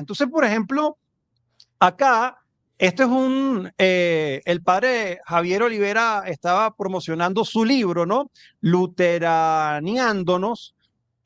Entonces, por ejemplo, acá, esto es el padre Javier Olivera estaba promocionando su libro, ¿no? Luteraniándonos.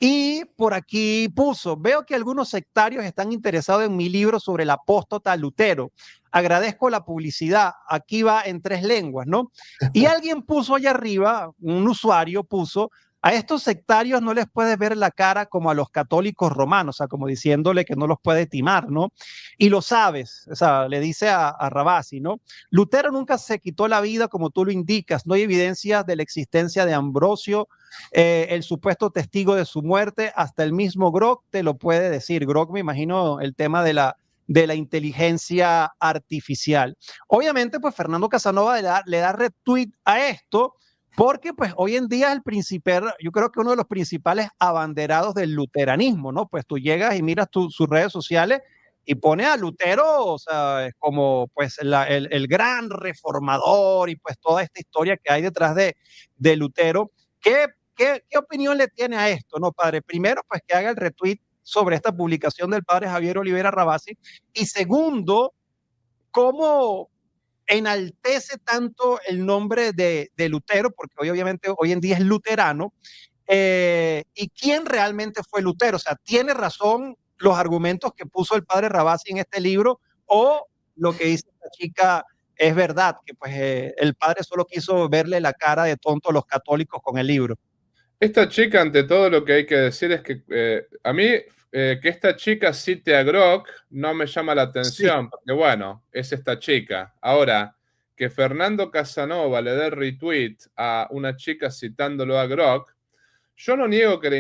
Y por aquí puso, veo que algunos sectarios están interesados en mi libro sobre el apóstata Lutero. Agradezco la publicidad. Aquí va en 3 lenguas, ¿no? Y alguien puso allá arriba, un usuario puso, a estos sectarios no les puedes ver la cara como a los católicos romanos, o sea, como diciéndole que no los puede timar, ¿no? Y lo sabes, o sea, le dice a Rabasi, ¿no? Lutero nunca se quitó la vida como tú lo indicas, no hay evidencia de la existencia de Ambrosio, el supuesto testigo de su muerte, hasta el mismo Grok te lo puede decir. Grok, me imagino, el tema de la inteligencia artificial. Obviamente, pues Fernando Casanova le da retweet a esto, porque pues hoy en día es el principal, yo creo que uno de los principales abanderados del luteranismo, ¿no? Pues tú llegas y miras sus redes sociales y pone a Lutero, o sea, es como pues el gran reformador y pues toda esta historia que hay detrás de Lutero. ¿Qué, qué opinión le tiene a esto, no, padre? Primero, pues que haga el retweet sobre esta publicación del padre Javier Olivera Rabasi. Y segundo, cómo enaltece tanto el nombre de Lutero, porque hoy, obviamente hoy en día es luterano, y quién realmente fue Lutero. O sea, ¿tiene razón los argumentos que puso el padre Rabasi en este libro o lo que dice esta chica es verdad? Que pues el padre solo quiso verle la cara de tonto a los católicos con el libro. Esta chica, ante todo, lo que hay que decir es que a mí que esta chica cite a Grok no me llama la Sí, atención, porque bueno, es esta chica. Ahora, que Fernando Casanova le dé retweet a una chica citándolo a Grok, yo no niego que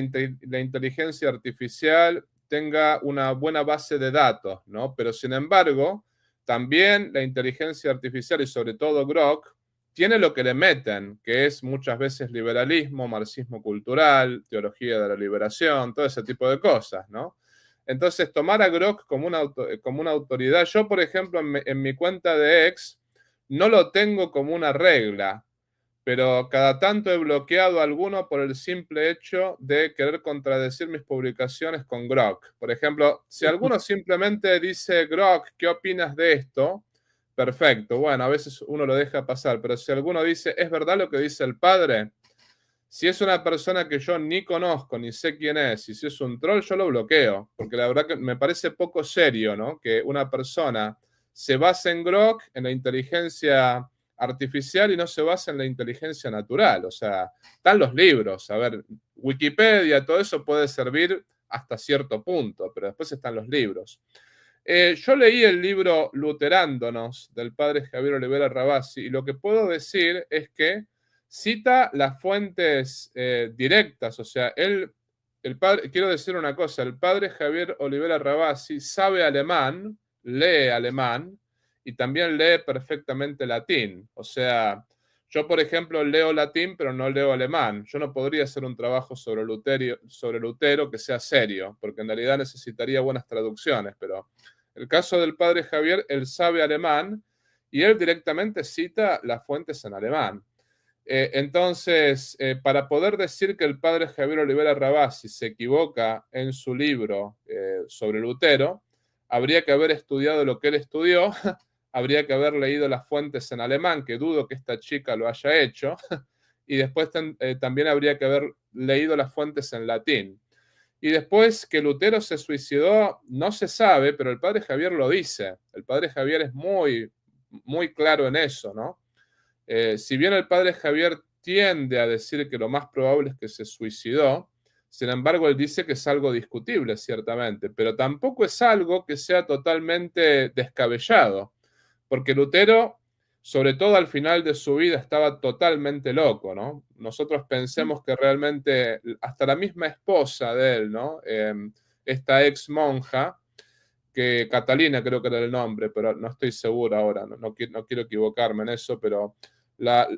la inteligencia artificial tenga una buena base de datos, ¿no? Pero sin embargo, también la inteligencia artificial y sobre todo Grok tiene lo que le meten, que es muchas veces liberalismo, marxismo cultural, teología de la liberación, todo ese tipo de cosas, ¿no? Entonces, tomar a Grok como una autoridad, yo, por ejemplo, en mi cuenta de X, no lo tengo como una regla, pero cada tanto he bloqueado alguno por el simple hecho de querer contradecir mis publicaciones con Grok. Por ejemplo, si alguno simplemente dice, Grok, ¿qué opinas de esto? Perfecto, bueno, a veces uno lo deja pasar, pero si alguno dice, ¿es verdad lo que dice el padre? Si es una persona que yo ni conozco, ni sé quién es, y si es un troll, yo lo bloqueo, porque la verdad que me parece poco serio, ¿no? Que una persona se base en Grok, en la inteligencia artificial, y no se basa en la inteligencia natural. O sea, están los libros. A ver, Wikipedia, todo eso puede servir hasta cierto punto, pero después están los libros. Yo leí el libro Luterándonos del padre Javier Olivera Rabasi y lo que puedo decir es que cita las fuentes directas, o sea, el padre, quiero decir una cosa, el padre Javier Olivera Rabasi sabe alemán, lee alemán y también lee perfectamente latín, o sea, yo por ejemplo leo latín pero no leo alemán, yo no podría hacer un trabajo sobre Lutero que sea serio, porque en realidad necesitaría buenas traducciones, pero el caso del padre Javier, él sabe alemán y él directamente cita las fuentes en alemán. Entonces, para poder decir que el padre Javier Olivera Rabasi se equivoca en su libro sobre Lutero, habría que haber estudiado lo que él estudió, habría que haber leído las fuentes en alemán, que dudo que esta chica lo haya hecho, y después también habría que haber leído las fuentes en latín. Y después que Lutero se suicidó, no se sabe, pero el padre Javier lo dice. El padre Javier es muy, muy claro en eso, ¿no? Si bien el padre Javier tiende a decir que lo más probable es que se suicidó, sin embargo, él dice que es algo discutible, ciertamente, pero tampoco es algo que sea totalmente descabellado, porque Lutero, sobre todo al final de su vida, estaba totalmente loco, ¿no? Nosotros pensemos que realmente hasta la misma esposa de él, ¿no? Esta ex monja, que Catalina creo que era el nombre, pero no estoy seguro ahora, no quiero equivocarme en eso, pero la,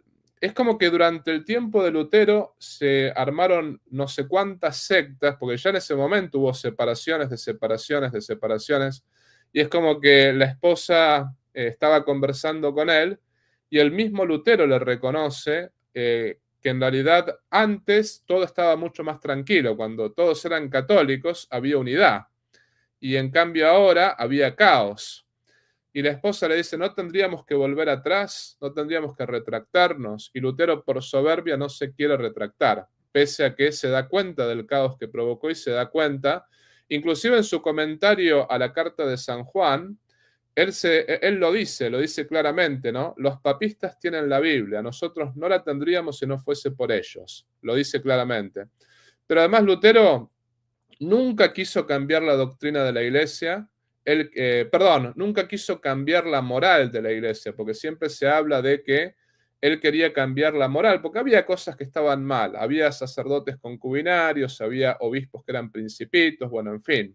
es como que durante el tiempo de Lutero se armaron no sé cuántas sectas, porque ya en ese momento hubo separaciones de separaciones de separaciones, y es como que la esposa estaba conversando con él y el mismo Lutero le reconoce que en realidad antes todo estaba mucho más tranquilo, cuando todos eran católicos había unidad. y en cambio ahora había caos. Y la esposa le dice, no tendríamos que volver atrás, no tendríamos que retractarnos. Y Lutero, por soberbia, no se quiere retractar, pese a que se da cuenta del caos que provocó y se da cuenta, inclusive en su comentario a la carta de San Juan, él lo dice claramente, ¿no? Los papistas tienen la Biblia, nosotros no la tendríamos si no fuese por ellos. Lo dice claramente. Pero además Lutero nunca quiso cambiar la doctrina de la iglesia, nunca quiso cambiar la moral de la iglesia, porque siempre se habla de que él quería cambiar la moral, porque había cosas que estaban mal, había sacerdotes concubinarios, había obispos que eran principitos, bueno, en fin.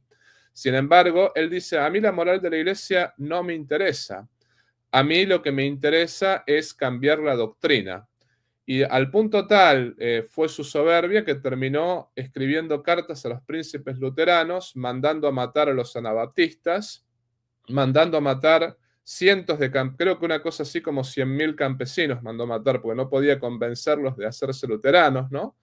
Sin embargo, él dice, a mí la moral de la iglesia no me interesa, a mí lo que me interesa es cambiar la doctrina. Y al punto tal fue su soberbia que terminó escribiendo cartas a los príncipes luteranos, mandando a matar a los anabaptistas, mandando a matar cientos de, creo que una cosa así como 100.000 campesinos mandó a matar, porque no podía convencerlos de hacerse luteranos, ¿no?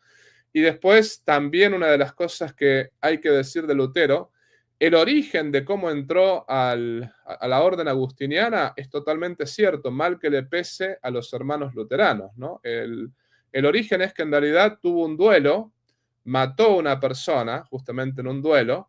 Y después también una de las cosas que hay que decir de Lutero, el origen de cómo entró a la orden agustiniana es totalmente cierto, mal que le pese a los hermanos luteranos, ¿no? El origen es que en realidad tuvo un duelo, mató a una persona, justamente en un duelo,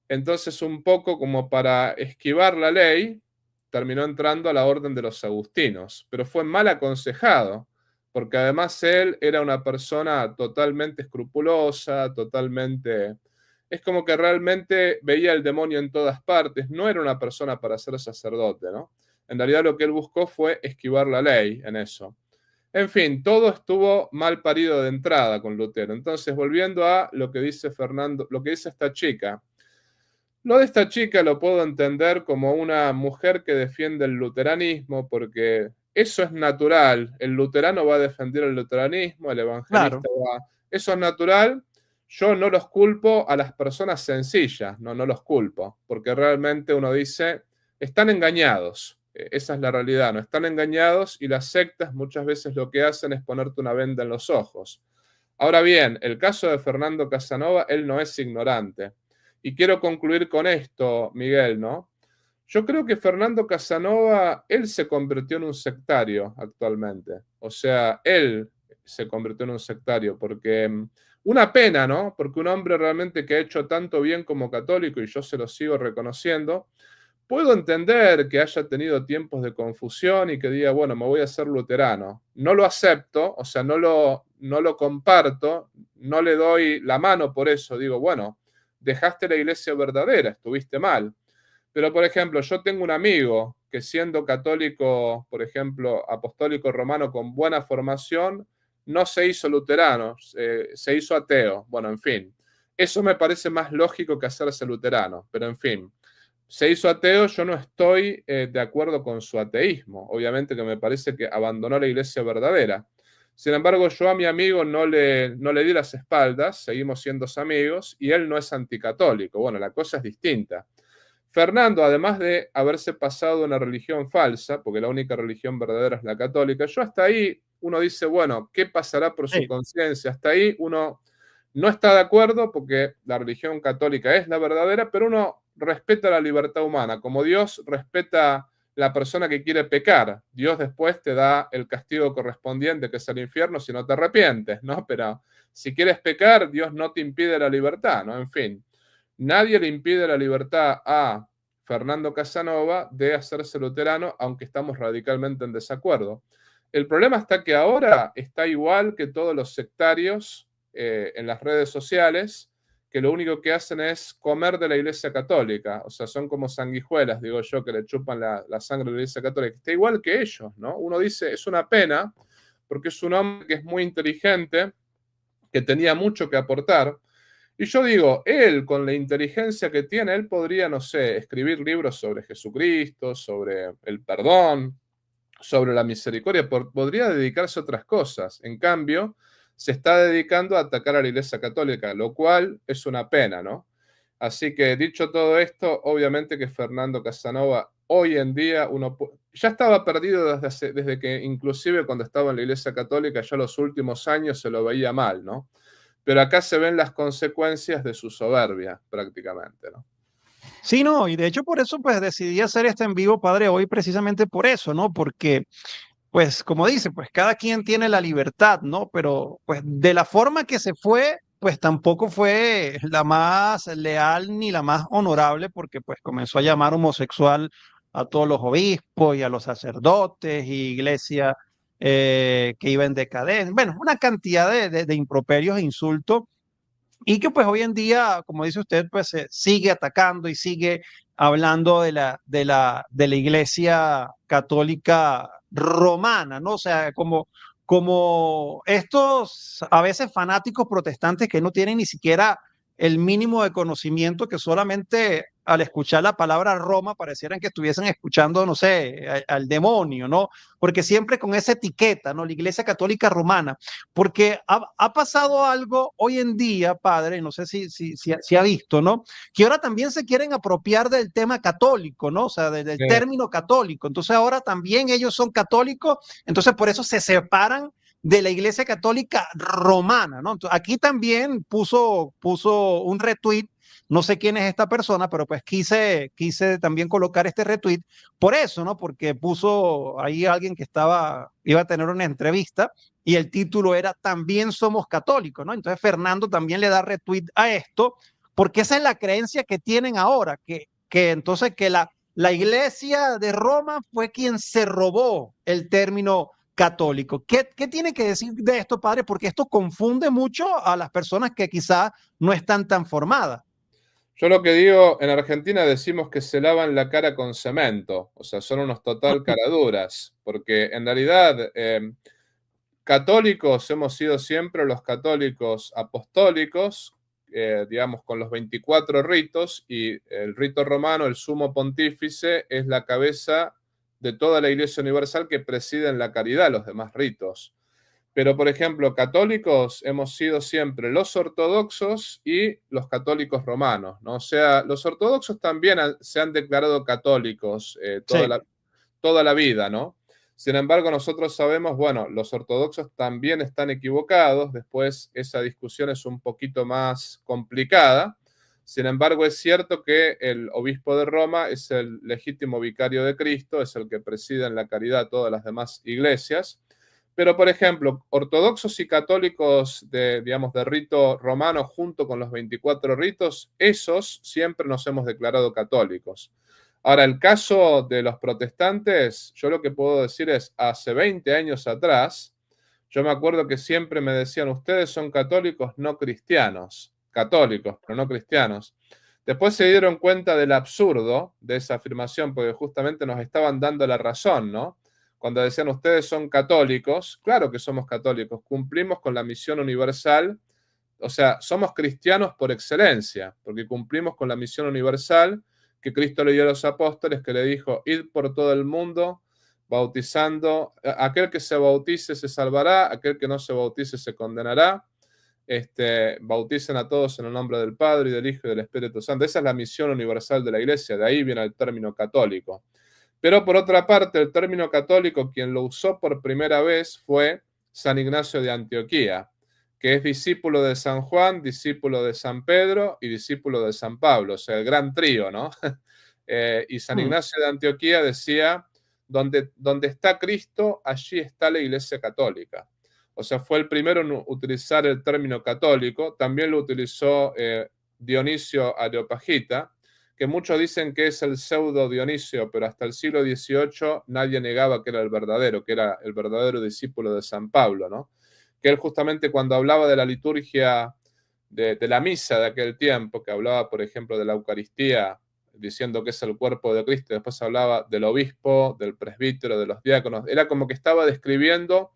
entonces un poco como para esquivar la ley, terminó entrando a la orden de los agustinos, pero fue mal aconsejado, porque además él era una persona totalmente escrupulosa, totalmente... Es como que realmente veía el demonio en todas partes, no era una persona para ser sacerdote, ¿no? En realidad lo que él buscó fue esquivar la ley en eso. En fin, todo estuvo mal parido de entrada con Lutero. Entonces, volviendo a lo que dice Fernando, lo que dice esta chica, lo de esta chica lo puedo entender como una mujer que defiende el luteranismo, porque eso es natural. El luterano va a defender el luteranismo, el evangelista Claro. va... Eso es natural. Yo no los culpo a las personas sencillas, no los culpo, porque realmente uno dice, están engañados. Esa es la realidad, no están engañados y las sectas muchas veces lo que hacen es ponerte una venda en los ojos. Ahora bien, el caso de Fernando Casanova, él no es ignorante. Y quiero concluir con esto, Miguel, ¿no? Yo creo que Fernando Casanova, él se convirtió en un sectario actualmente. O sea, él se convirtió en un sectario porque una pena, ¿no? Porque un hombre realmente que ha hecho tanto bien como católico, y yo se lo sigo reconociendo, puedo entender que haya tenido tiempos de confusión y que diga, bueno, me voy a hacer luterano. No lo acepto, o sea, no lo comparto, no le doy la mano por eso. Digo, bueno, dejaste la iglesia verdadera, estuviste mal. Pero, por ejemplo, yo tengo un amigo que siendo católico, por ejemplo, apostólico romano con buena formación, no se hizo luterano, se hizo ateo. Bueno, en fin, eso me parece más lógico que hacerse luterano, pero en fin se hizo ateo, yo no estoy de acuerdo con su ateísmo. Obviamente que me parece que abandonó la iglesia verdadera. Sin embargo, yo a mi amigo no le di las espaldas, seguimos siendo amigos, y él no es anticatólico. Bueno, la cosa es distinta. Fernando, además de haberse pasado una religión falsa, porque la única religión verdadera es la católica, yo hasta ahí uno dice, bueno, ¿qué pasará por su Sí. conciencia? Hasta ahí uno no está de acuerdo porque la religión católica es la verdadera, pero uno respeta la libertad humana, como Dios respeta la persona que quiere pecar. Dios después te da el castigo correspondiente, que es el infierno, si no te arrepientes, ¿no? Pero si quieres pecar, Dios no te impide la libertad, ¿no? En fin, nadie le impide la libertad a Fernando Casanova de hacerse luterano, aunque estamos radicalmente en desacuerdo. El problema está que ahora está igual que todos los sectarios en las redes sociales, que lo único que hacen es comer de la Iglesia Católica. O sea, son como sanguijuelas, digo yo, que le chupan la sangre de la Iglesia Católica. Está igual que ellos, ¿no? Uno dice, es una pena, porque es un hombre que es muy inteligente, que tenía mucho que aportar. Y yo digo, él con la inteligencia que tiene, él podría, no sé, escribir libros sobre Jesucristo, sobre el perdón, sobre la misericordia, podría dedicarse a otras cosas. En cambio, se está dedicando a atacar a la Iglesia Católica, lo cual es una pena, ¿no? Así que dicho todo esto, obviamente que Fernando Casanova hoy en día ya estaba perdido desde que inclusive cuando estaba en la Iglesia Católica, ya los últimos años se lo veía mal, ¿no? Pero acá se ven las consecuencias de su soberbia prácticamente, ¿no? Sí, no, y de hecho por eso pues decidí hacer este en vivo, padre, hoy precisamente por eso, ¿no? Porque pues como dice, pues cada quien tiene la libertad, ¿no? Pero pues de la forma que se fue, pues tampoco fue la más leal ni la más honorable, porque pues comenzó a llamar homosexual a todos los obispos y a los sacerdotes y iglesia que iba en decadencia. Bueno, una cantidad de improperios e insultos y que pues hoy en día, como dice usted, pues se sigue atacando y sigue hablando de la iglesia católica romana, ¿no? O sea, como estos a veces fanáticos protestantes que no tienen ni siquiera el mínimo de conocimiento, que solamente al escuchar la palabra Roma parecieran que estuviesen escuchando, no sé, al demonio, ¿no? Porque siempre con esa etiqueta, ¿no? La Iglesia Católica Romana, porque ha pasado algo hoy en día, padre, no sé si ha visto, ¿no? Que ahora también se quieren apropiar del tema católico, ¿no? O sea, del término católico. Entonces ahora también ellos son católicos, entonces por eso se separan de la Iglesia Católica Romana, ¿no? Entonces, aquí también puso un retweet, no sé quién es esta persona, pero pues quise también colocar este retweet por eso, ¿no? Porque puso ahí alguien que iba a tener una entrevista y el título era También somos católicos, ¿no? Entonces Fernando también le da retweet a esto, porque esa es la creencia que tienen ahora, que entonces que la iglesia de Roma fue quien se robó el término católico. ¿Qué tiene que decir de esto, padre? Porque esto confunde mucho a las personas que quizás no están tan formadas. Yo lo que digo, en Argentina decimos que se lavan la cara con cemento, o sea, son unos total caraduras, porque en realidad católicos hemos sido siempre los católicos apostólicos, digamos, con los 24 ritos, y el rito romano, el sumo pontífice, es la cabeza de toda la Iglesia Universal que preside en la caridad los demás ritos. Pero, por ejemplo, católicos hemos sido siempre los ortodoxos y los católicos romanos, ¿no? O sea, los ortodoxos también se han declarado católicos Sí, toda la vida, ¿no? Sin embargo, nosotros sabemos, bueno, los ortodoxos también están equivocados, después esa discusión es un poquito más complicada. Sin embargo, es cierto que el obispo de Roma es el legítimo vicario de Cristo, es el que preside en la caridad todas las demás iglesias. Pero, por ejemplo, ortodoxos y católicos digamos, de rito romano junto con los 24 ritos, esos siempre nos hemos declarado católicos. Ahora, el caso de los protestantes, yo lo que puedo decir es, hace 20 años atrás, yo me acuerdo que siempre me decían, ustedes son católicos no cristianos, católicos, pero no cristianos. Después se dieron cuenta del absurdo de esa afirmación, porque justamente nos estaban dando la razón, ¿no? Cuando decían, ustedes son católicos, claro que somos católicos, cumplimos con la misión universal, o sea, somos cristianos por excelencia, porque cumplimos con la misión universal que Cristo le dio a los apóstoles, que le dijo, id por todo el mundo, bautizando, aquel que se bautice se salvará, aquel que no se bautice se condenará. Bauticen a todos en el nombre del Padre y del Hijo y del Espíritu Santo. Esa es la misión universal de la Iglesia, de ahí viene el término católico. Pero por otra parte, el término católico, quien lo usó por primera vez fue San Ignacio de Antioquía, que es discípulo de San Juan, discípulo de San Pedro y discípulo de San Pablo, o sea, el gran trío, ¿no? Y San Ignacio de Antioquía decía, donde está Cristo, allí está la Iglesia Católica. O sea, fue el primero en utilizar el término católico, también lo utilizó Dionisio Areopagita, que muchos dicen que es el pseudo Dionisio, pero hasta el siglo XVIII nadie negaba que era el verdadero discípulo de San Pablo, ¿no? Que él justamente cuando hablaba de la liturgia de la misa de aquel tiempo, que hablaba, por ejemplo, de la Eucaristía, diciendo que es el cuerpo de Cristo, después hablaba del obispo, del presbítero, de los diáconos, era como que estaba describiendo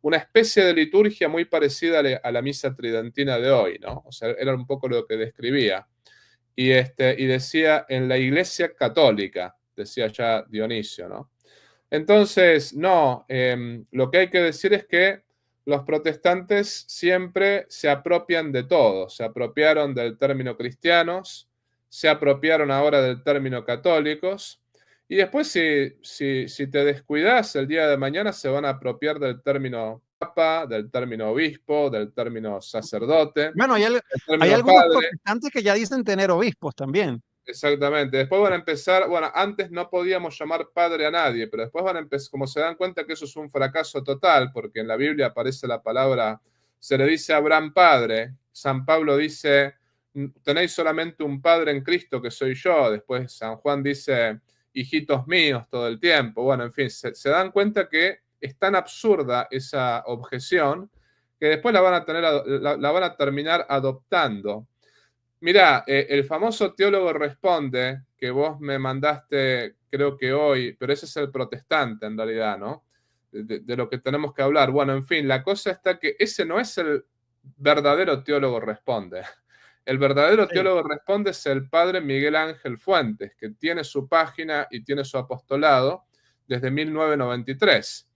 una especie de liturgia muy parecida a la misa tridentina de hoy, ¿no? O sea, era un poco lo que describía. Y decía en la Iglesia Católica, decía ya Dionisio, ¿no? Entonces, no, lo que hay que decir es que los protestantes siempre se apropian de todo, se apropiaron del término cristianos, se apropiaron ahora del término católicos, y después si te descuidas, el día de mañana se van a apropiar del término papa, del término obispo, del término sacerdote, bueno, del hay término algunos padre. protestantes que ya dicen tener obispos también. Exactamente. Después van a empezar, bueno, antes no podíamos llamar padre a nadie, pero después van a empezar, como se dan cuenta que eso es un fracaso total, porque en la Biblia aparece la palabra, se le dice a Abraham padre, San Pablo dice, tenéis solamente un padre en Cristo que soy yo, después San Juan dice, hijitos míos todo el tiempo, bueno, en fin, se dan cuenta que es tan absurda esa objeción que después la van a tener, la van a terminar adoptando. Mirá, el famoso teólogo responde, que vos me mandaste, creo que hoy, pero ese es el protestante en realidad, ¿no? De lo que tenemos que hablar. Bueno, en fin, la cosa está que ese no es el verdadero teólogo responde. El verdadero Sí. teólogo responde es el padre Miguel Ángel Fuentes, que tiene su página y tiene su apostolado desde 1993.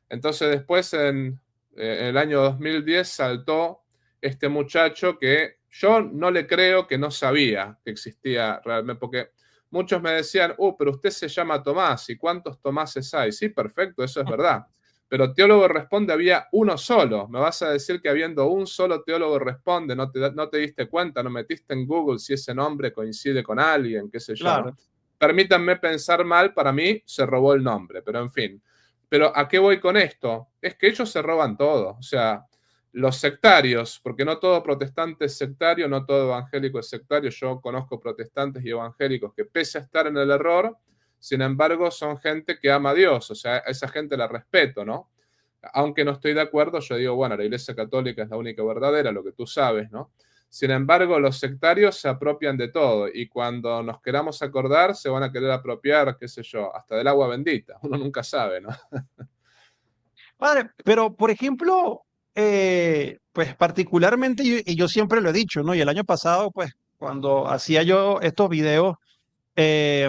Entonces después en el año 2010 saltó este muchacho que yo no le creo que no sabía que existía realmente, porque muchos me decían, pero usted se llama Tomás, ¿y cuántos Tomáses hay? Sí, perfecto, eso es verdad. Pero teólogo responde, había uno solo. Me vas a decir que habiendo un solo teólogo responde, no te diste cuenta, no metiste en Google si ese nombre coincide con alguien, qué sé yo, ¿no? Claro. Permítanme pensar mal, para mí se robó el nombre, pero en fin. Pero ¿a qué voy con esto? Es que ellos se roban todo. O sea, los sectarios, porque no todo protestante es sectario, no todo evangélico es sectario. Yo conozco protestantes y evangélicos que pese a estar en el error, sin embargo, son gente que ama a Dios. O sea, a esa gente la respeto, ¿no? Aunque no estoy de acuerdo, yo digo, bueno, la Iglesia Católica es la única verdadera, lo que tú sabes, ¿no? Sin embargo, los sectarios se apropian de todo y cuando nos queramos acordar, se van a querer apropiar, qué sé yo, hasta del agua bendita. Uno nunca sabe, ¿no? Padre, pero por ejemplo, pues particularmente, y yo siempre lo he dicho, ¿no? Y el año pasado, pues, cuando hacía yo estos videos, eh,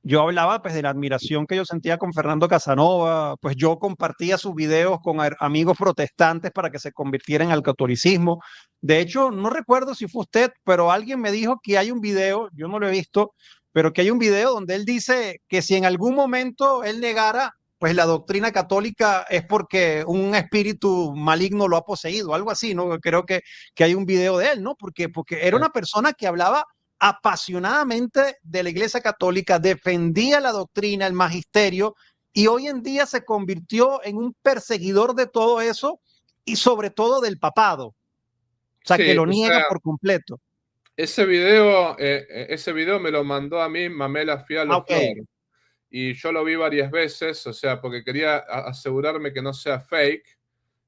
yo hablaba pues de la admiración que yo sentía con Fernando Casanova, pues yo compartía sus videos con amigos protestantes para que se convirtieran al catolicismo. De hecho, no recuerdo si fue usted, pero alguien me dijo que hay un video, yo no lo he visto, pero que hay un video donde él dice que si en algún momento él negara, pues la doctrina católica es porque un espíritu maligno lo ha poseído, algo así, ¿no? Creo que hay un video de él, ¿no? Porque era una persona que hablaba apasionadamente de la Iglesia Católica, defendía la doctrina, el magisterio, y hoy en día se convirtió en un perseguidor de todo eso y sobre todo del papado, o sea, que Sí, lo o niega sea, por completo. ese video me lo mandó a mí Mamela Ah, Fialo ok, Flor y yo lo vi varias veces, o sea, porque quería asegurarme que no sea fake.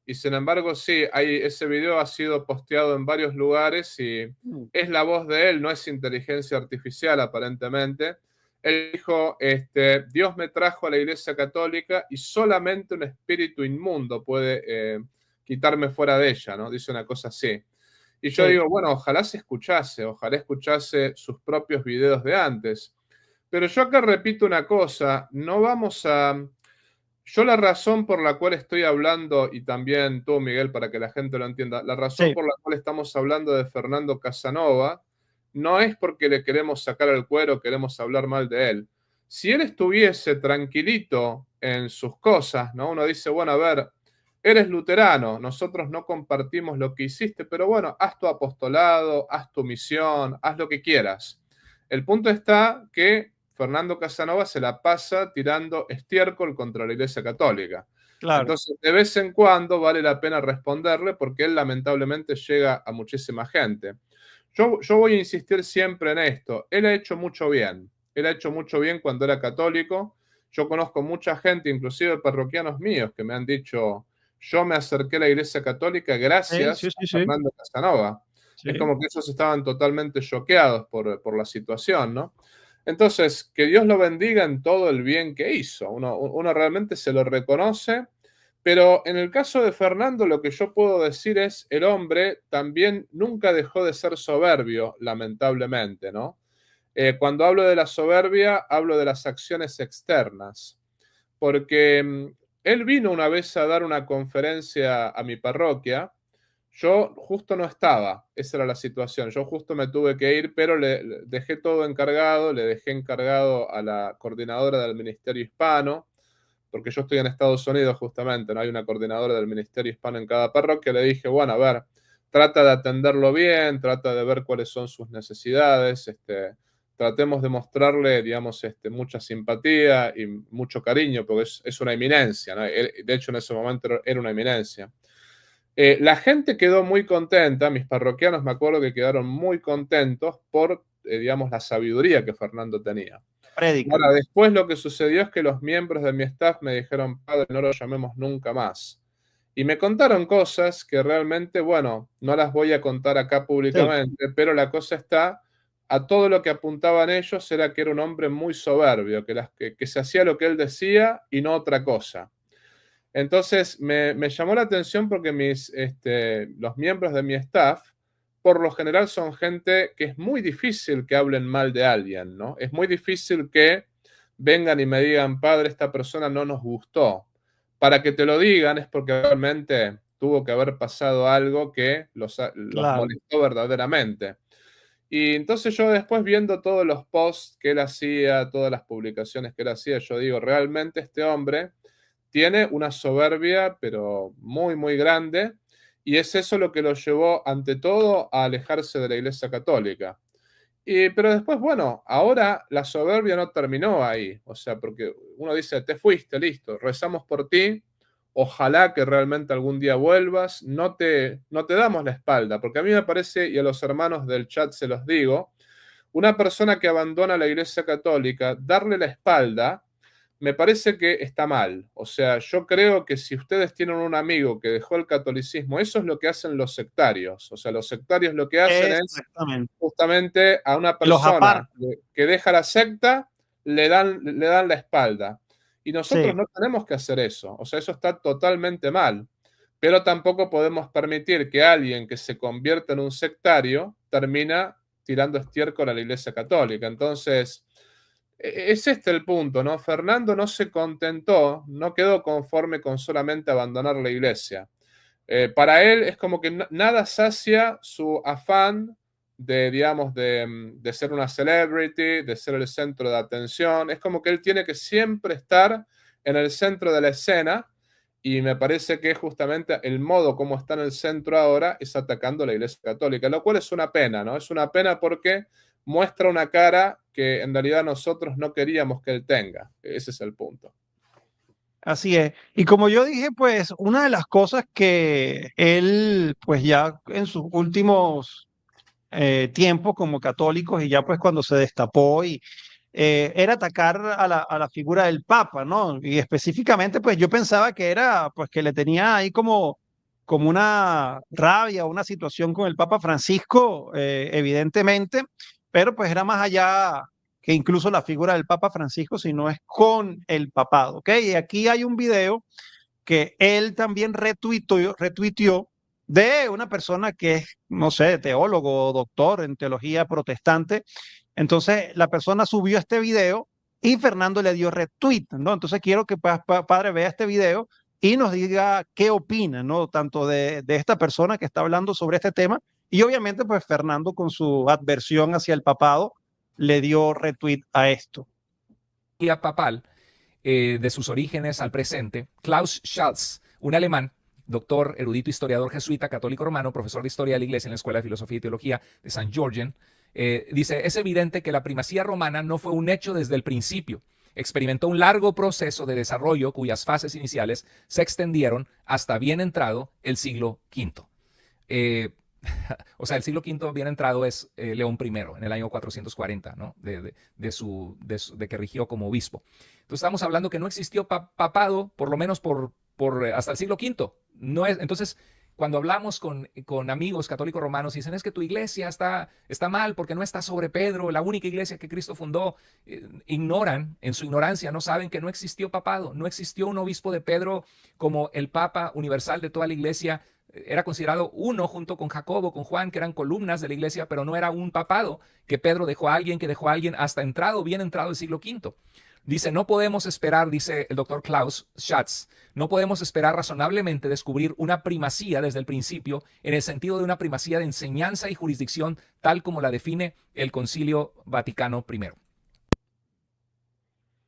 Y sin embargo, sí, ese video ha sido posteado en varios lugares y es la voz de él, no es inteligencia artificial aparentemente. Él dijo, Dios me trajo a la Iglesia Católica y solamente un espíritu inmundo puede quitarme fuera de ella, ¿no? Dice una cosa así. Y yo sí, digo, bueno, ojalá escuchase sus propios videos de antes. Pero yo acá repito una cosa, no vamos a... Yo la razón por la cual estoy hablando, y también tú, Miguel, para que la gente lo entienda, la razón sí, por la cual estamos hablando de Fernando Casanova no es porque le queremos sacar el cuero, queremos hablar mal de él. Si él estuviese tranquilito en sus cosas, ¿no? Uno dice, bueno, a ver, eres luterano, nosotros no compartimos lo que hiciste, pero bueno, haz tu apostolado, haz tu misión, haz lo que quieras. El punto está que Fernando Casanova se la pasa tirando estiércol contra la Iglesia Católica. claro, Entonces, de vez en cuando vale la pena responderle porque él lamentablemente llega a muchísima gente. Yo voy a insistir siempre en esto. Él ha hecho mucho bien. Él ha hecho mucho bien cuando era católico. Yo conozco mucha gente, inclusive parroquianos míos, que me han dicho, yo me acerqué a la Iglesia Católica sí, sí, gracias a sí, sí, Fernando Casanova. Es sí. como que ellos estaban totalmente choqueados por la situación, ¿no? Entonces, que Dios lo bendiga en todo el bien que hizo. Uno realmente se lo reconoce, pero en el caso de Fernando, lo que yo puedo decir es, el hombre también nunca dejó de ser soberbio, lamentablemente, ¿no? Cuando hablo de la soberbia, hablo de las acciones externas, porque él vino una vez a dar una conferencia a mi parroquia. Yo justo no estaba, esa era la situación. Yo justo me tuve que ir, pero le dejé todo encargado, le dejé encargado a la coordinadora del Ministerio Hispano, porque yo estoy en Estados Unidos justamente, no hay una coordinadora del Ministerio Hispano en cada parroquia. Le dije, bueno, a ver, trata de atenderlo bien, trata de ver cuáles son sus necesidades, tratemos de mostrarle, digamos, mucha simpatía y mucho cariño, porque es una eminencia, ¿no? De hecho, en ese momento era una eminencia. La gente quedó muy contenta, mis parroquianos me acuerdo que quedaron muy contentos por, digamos, la sabiduría que Fernando tenía. Prédica. Ahora, después lo que sucedió es que los miembros de mi staff me dijeron, padre, no lo llamemos nunca más. Y me contaron cosas que realmente, bueno, no las voy a contar acá públicamente, sí, pero la cosa está, a todo lo que apuntaban ellos era que era un hombre muy soberbio, que se hacía lo que él decía y no otra cosa. Entonces me llamó la atención porque los miembros de mi staff, por lo general son gente que es muy difícil que hablen mal de alguien, ¿no? Es muy difícil que vengan y me digan, padre, esta persona no nos gustó. Para que te lo digan es porque realmente tuvo que haber pasado algo que los molestó verdaderamente. Y entonces yo después viendo todos los posts que él hacía, todas las publicaciones que él hacía, yo digo, realmente este hombre tiene una soberbia, pero muy, muy grande, y es eso lo que lo llevó, ante todo, a alejarse de la Iglesia Católica. Pero después, bueno, ahora la soberbia no terminó ahí, o sea, porque uno dice, te fuiste, listo, rezamos por ti, ojalá que realmente algún día vuelvas, no te damos la espalda, porque a mí me parece, y a los hermanos del chat se los digo, una persona que abandona la Iglesia Católica, darle la espalda, me parece que está mal. O sea, yo creo que si ustedes tienen un amigo que dejó el catolicismo, eso es lo que hacen los sectarios. O sea, los sectarios lo que hacen es justamente a una persona que deja la secta, le dan la espalda. Y nosotros no tenemos que hacer eso. O sea, eso está totalmente mal. Pero tampoco podemos permitir que alguien que se convierta en un sectario termina tirando estiércol a la Iglesia Católica. Entonces, es el punto, ¿no? Fernando no se contentó, no quedó conforme con solamente abandonar la iglesia. Para él es como que nada sacia su afán de, digamos, de ser una celebrity, de ser el centro de atención. Es como que él tiene que siempre estar en el centro de la escena, y me parece que justamente el modo como está en el centro ahora es atacando a la Iglesia Católica, lo cual es una pena, ¿no? Es una pena porque muestra una cara que en realidad nosotros no queríamos que él tenga. Ese es el punto. Así es. Y como yo dije, pues una de las cosas que él, pues ya en sus últimos tiempos como católicos y ya pues cuando se destapó y era atacar a la figura del Papa, ¿no? Y específicamente, pues yo pensaba que era, pues que le tenía ahí como una rabia, una situación con el Papa Francisco, evidentemente, pero pues era más allá que incluso la figura del Papa Francisco, sino es con el papado, ¿ok? Y aquí hay un video que él también retuiteó de una persona que es, no sé, teólogo o doctor en teología protestante. Entonces, la persona subió este video y Fernando le dio retweet, ¿no? Entonces, quiero que padre vea este video y nos diga qué opina, ¿no? Tanto de esta persona que está hablando sobre este tema y obviamente, pues Fernando con su adversión hacia el papado le dio retweet a esto. Papal, de sus orígenes al presente, Klaus Schatz, un alemán, doctor, erudito, historiador jesuita, católico romano, profesor de historia de la Iglesia en la Escuela de Filosofía y Teología de St. Georgen, dice, es evidente que la primacía romana no fue un hecho desde el principio. Experimentó un largo proceso de desarrollo cuyas fases iniciales se extendieron hasta bien entrado el siglo V. O sea, el siglo V bien entrado es León I, en el año 440, ¿no? de que rigió como obispo. Entonces estamos hablando que no existió papado, por lo menos por hasta el siglo V. No es, entonces, cuando hablamos con amigos católicos romanos y dicen, es que tu iglesia está mal porque no está sobre Pedro, la única iglesia que Cristo fundó, ignoran, en su ignorancia, no saben que no existió papado, no existió un obispo de Pedro como el Papa universal de toda la iglesia. Era considerado uno junto con Jacobo, con Juan, que eran columnas de la iglesia, pero no era un papado que Pedro dejó a alguien, que dejó a alguien hasta bien entrado el siglo V. Dice, no podemos esperar, dice el doctor Klaus Schatz, no podemos esperar razonablemente descubrir una primacía desde el principio, en el sentido de una primacía de enseñanza y jurisdicción, tal como la define el Concilio Vaticano I.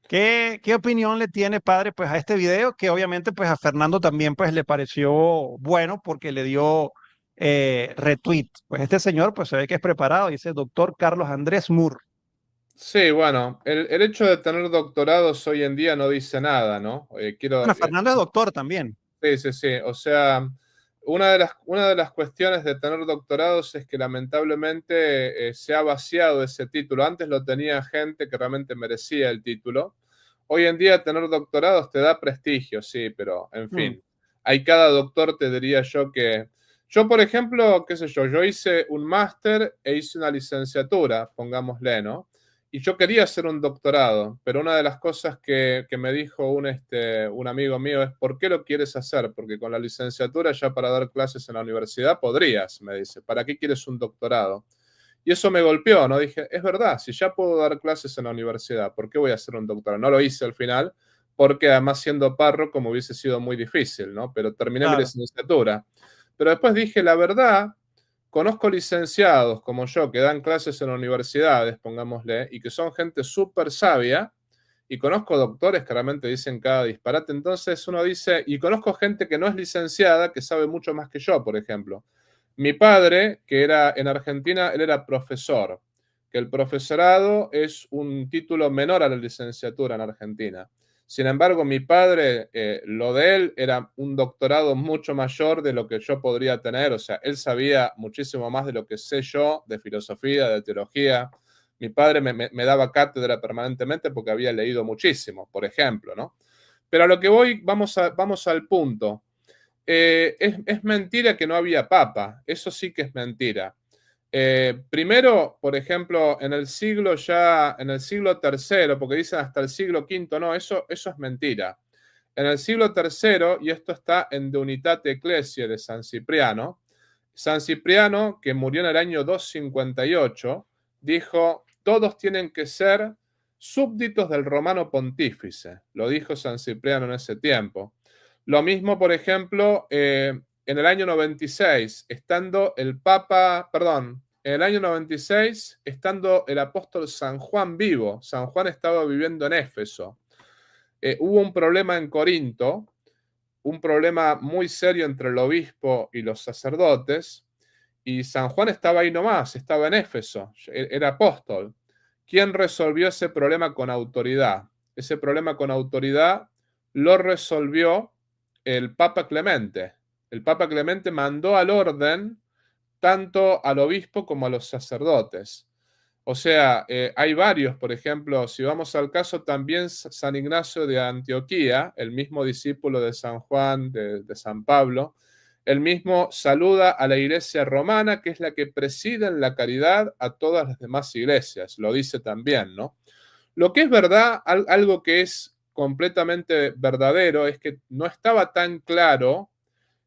¿Qué opinión le tiene, padre, pues a este video? Que obviamente pues a Fernando también pues le pareció bueno porque le dio retweet. Pues este señor pues se ve que es preparado, dice doctor Carlos Andrés Moore. Sí, bueno, el hecho de tener doctorados hoy en día no dice nada, ¿no? Bueno, Fernando es doctor también. Sí, sí, sí. O sea, una de las cuestiones de tener doctorados es que lamentablemente se ha vaciado ese título. Antes lo tenía gente que realmente merecía el título. Hoy en día tener doctorados te da prestigio, sí, pero en Mm, fin. Hay cada doctor, te diría yo que... Yo, por ejemplo, qué sé yo hice un máster e hice una licenciatura, pongámosle, ¿no? Y yo quería hacer un doctorado, pero una de las cosas que me dijo un amigo mío es, ¿por qué lo quieres hacer? Porque con la licenciatura ya para dar clases en la universidad podrías, me dice, ¿para qué quieres un doctorado? Y eso me golpeó, ¿no? Dije, es verdad, si ya puedo dar clases en la universidad, ¿por qué voy a hacer un doctorado? No lo hice al final, porque además siendo párroco me hubiese sido muy difícil, ¿no? Pero terminé mi claro. licenciatura. Pero después dije, la verdad, conozco licenciados como yo que dan clases en universidades, pongámosle, y que son gente súper sabia, y conozco doctores que realmente dicen cada disparate. Entonces uno dice, y conozco gente que no es licenciada, que sabe mucho más que yo, por ejemplo. Mi padre, que era en Argentina, él era profesor, que el profesorado es un título menor a la licenciatura en Argentina. Sin embargo, mi padre, lo de él era un doctorado mucho mayor de lo que yo podría tener. O sea, él sabía muchísimo más de lo que sé yo de filosofía, de teología. Mi padre me daba cátedra permanentemente porque había leído muchísimo, por ejemplo, ¿no? Pero a lo que voy, vamos al punto. Es mentira que no había papa, eso sí que es mentira. Primero, por ejemplo, en el siglo tercero, porque dicen hasta el siglo quinto, no, eso es mentira. En el siglo tercero, y esto está en De Unitate Ecclesiae de San Cipriano, que murió en el año 258, dijo, todos tienen que ser súbditos del romano pontífice, lo dijo San Cipriano en ese tiempo. Lo mismo, por ejemplo, en el año 96, estando el Papa, perdón, en el año 96, estando el apóstol San Juan vivo, San Juan estaba viviendo en Éfeso. Hubo un problema en Corinto, un problema muy serio entre el obispo y los sacerdotes, y San Juan estaba ahí nomás, estaba en Éfeso, era apóstol. ¿Quién resolvió ese problema con autoridad? Ese problema con autoridad lo resolvió el Papa Clemente. El Papa Clemente mandó al orden tanto al obispo como a los sacerdotes. O sea, hay varios, por ejemplo, si vamos al caso también San Ignacio de Antioquía, el mismo discípulo de San Juan, de San Pablo, el mismo saluda a la iglesia romana, que es la que preside en la caridad a todas las demás iglesias, lo dice también, ¿no? Lo que es verdad, algo que es completamente verdadero, es que no estaba tan claro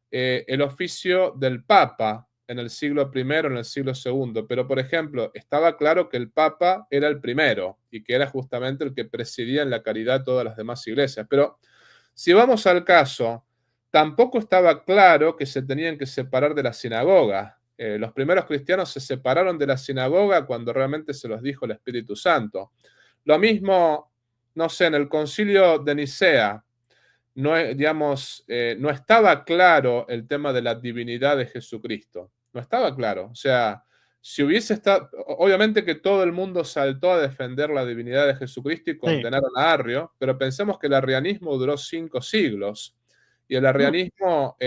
el oficio del Papa en el siglo I, en el siglo II, pero por ejemplo, estaba claro que el Papa era el primero y que era justamente el que presidía en la caridad todas las demás iglesias. Pero si vamos al caso, tampoco estaba claro que se tenían que separar de la sinagoga. Los primeros cristianos se separaron de la sinagoga cuando realmente se los dijo el Espíritu Santo. Lo mismo, no sé, en el concilio de Nicea, no, digamos, no estaba claro el tema de la divinidad de Jesucristo. No estaba claro. O sea, si hubiese estado, obviamente que todo el mundo saltó a defender la divinidad de Jesucristo y Sí. condenaron a Arrio, pero pensemos que el arrianismo duró 5 siglos. Y el Mm, arrianismo,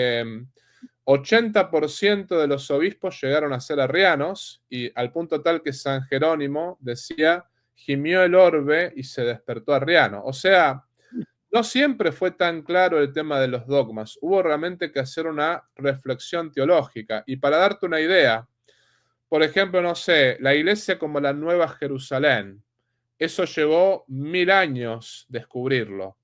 80% de los obispos llegaron a ser arrianos, y al punto tal que San Jerónimo decía, gimió el orbe y se despertó arriano. O sea, no siempre fue tan claro el tema de los dogmas. Hubo realmente que hacer una reflexión teológica. Y para darte una idea, por ejemplo, no sé, la iglesia como la Nueva Jerusalén, eso llevó 1000 años descubrirlo.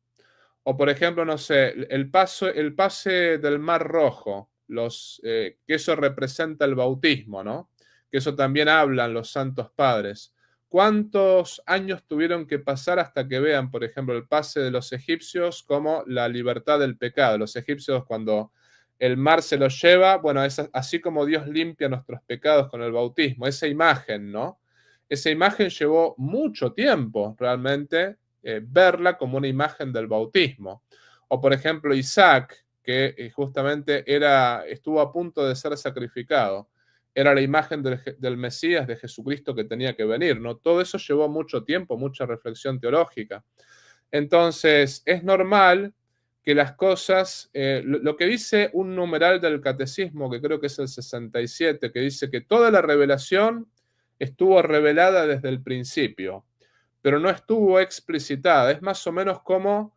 O por ejemplo, no sé, el pase del Mar Rojo, que eso representa el bautismo, ¿no? Que eso también hablan los santos padres. ¿Cuántos años tuvieron que pasar hasta que vean, por ejemplo, el pase de los egipcios como la libertad del pecado? Los egipcios cuando el mar se los lleva, bueno, es así como Dios limpia nuestros pecados con el bautismo, esa imagen, ¿no? Esa imagen llevó mucho tiempo realmente verla como una imagen del bautismo. O por ejemplo Isaac, que justamente estuvo a punto de ser sacrificado. era la imagen del Mesías, de Jesucristo que tenía que venir, ¿no? Todo eso llevó mucho tiempo, mucha reflexión teológica. Entonces, es normal que las cosas, lo que dice un numeral del catecismo, que creo que es el 67, que dice que toda la revelación estuvo revelada desde el principio, pero no estuvo explicitada. Es más o menos como,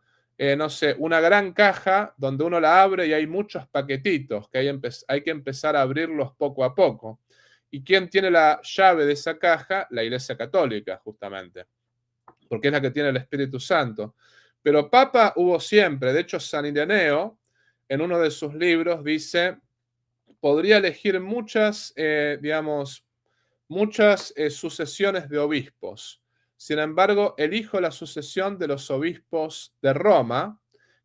no sé, una gran caja donde uno la abre y hay muchos paquetitos que hay que empezar a abrirlos poco a poco. ¿Y quién tiene la llave de esa caja? La Iglesia Católica, justamente, porque es la que tiene el Espíritu Santo. Pero Papa hubo siempre. De hecho, San Ireneo, en uno de sus libros, dice, podría elegir muchas, muchas sucesiones de obispos. Sin embargo, elijo la sucesión de los obispos de Roma,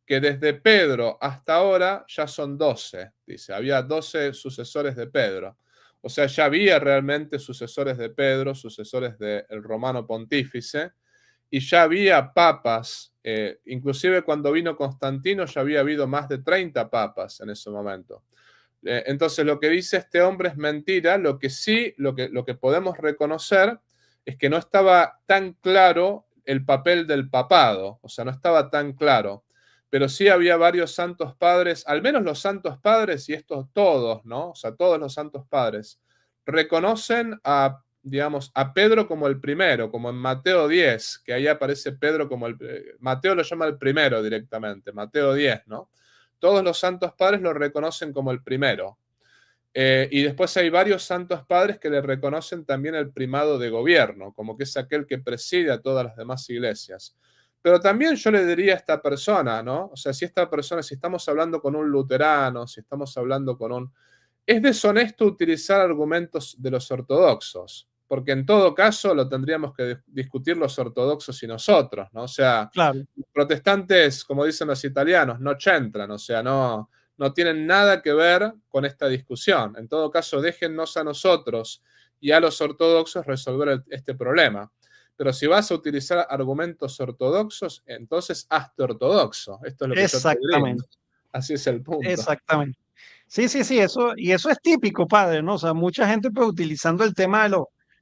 que desde Pedro hasta ahora ya son 12, dice. Había 12 sucesores de Pedro. O sea, ya había realmente sucesores de Pedro, sucesores del romano pontífice, y ya había papas, inclusive cuando vino Constantino ya había habido más de 30 papas en ese momento. Entonces lo que dice este hombre es mentira. Lo que sí, lo que podemos reconocer es que no estaba tan claro el papel del papado, o sea, no estaba tan claro, pero sí había varios santos padres, al menos los santos padres, y estos todos, ¿no? O sea, todos los santos padres reconocen a, digamos, a Pedro como el primero, como en Mateo 10, que ahí aparece Pedro como Mateo lo llama el primero directamente, Mateo 10, ¿no? Todos los santos padres lo reconocen como el primero. Y después hay varios santos padres que le reconocen también el primado de gobierno, como que es aquel que preside a todas las demás iglesias. Pero también yo le diría a esta persona, ¿no? O sea, si esta persona, si estamos hablando con un luterano, si estamos hablando con un... Es deshonesto utilizar argumentos de los ortodoxos, porque en todo caso lo tendríamos que discutir los ortodoxos y nosotros, ¿no? O sea, Claro. protestantes, como dicen los italianos, no c'entran, o sea, no tienen nada que ver con esta discusión. En todo caso, déjennos a nosotros y a los ortodoxos resolver este problema. Pero si vas a utilizar argumentos ortodoxos, entonces hazte ortodoxo. Esto es lo que yo te diría. Exactamente, Así es el punto. exactamente. Sí, sí, sí, eso es típico, padre, ¿no? O sea, mucha gente pues utilizando el tema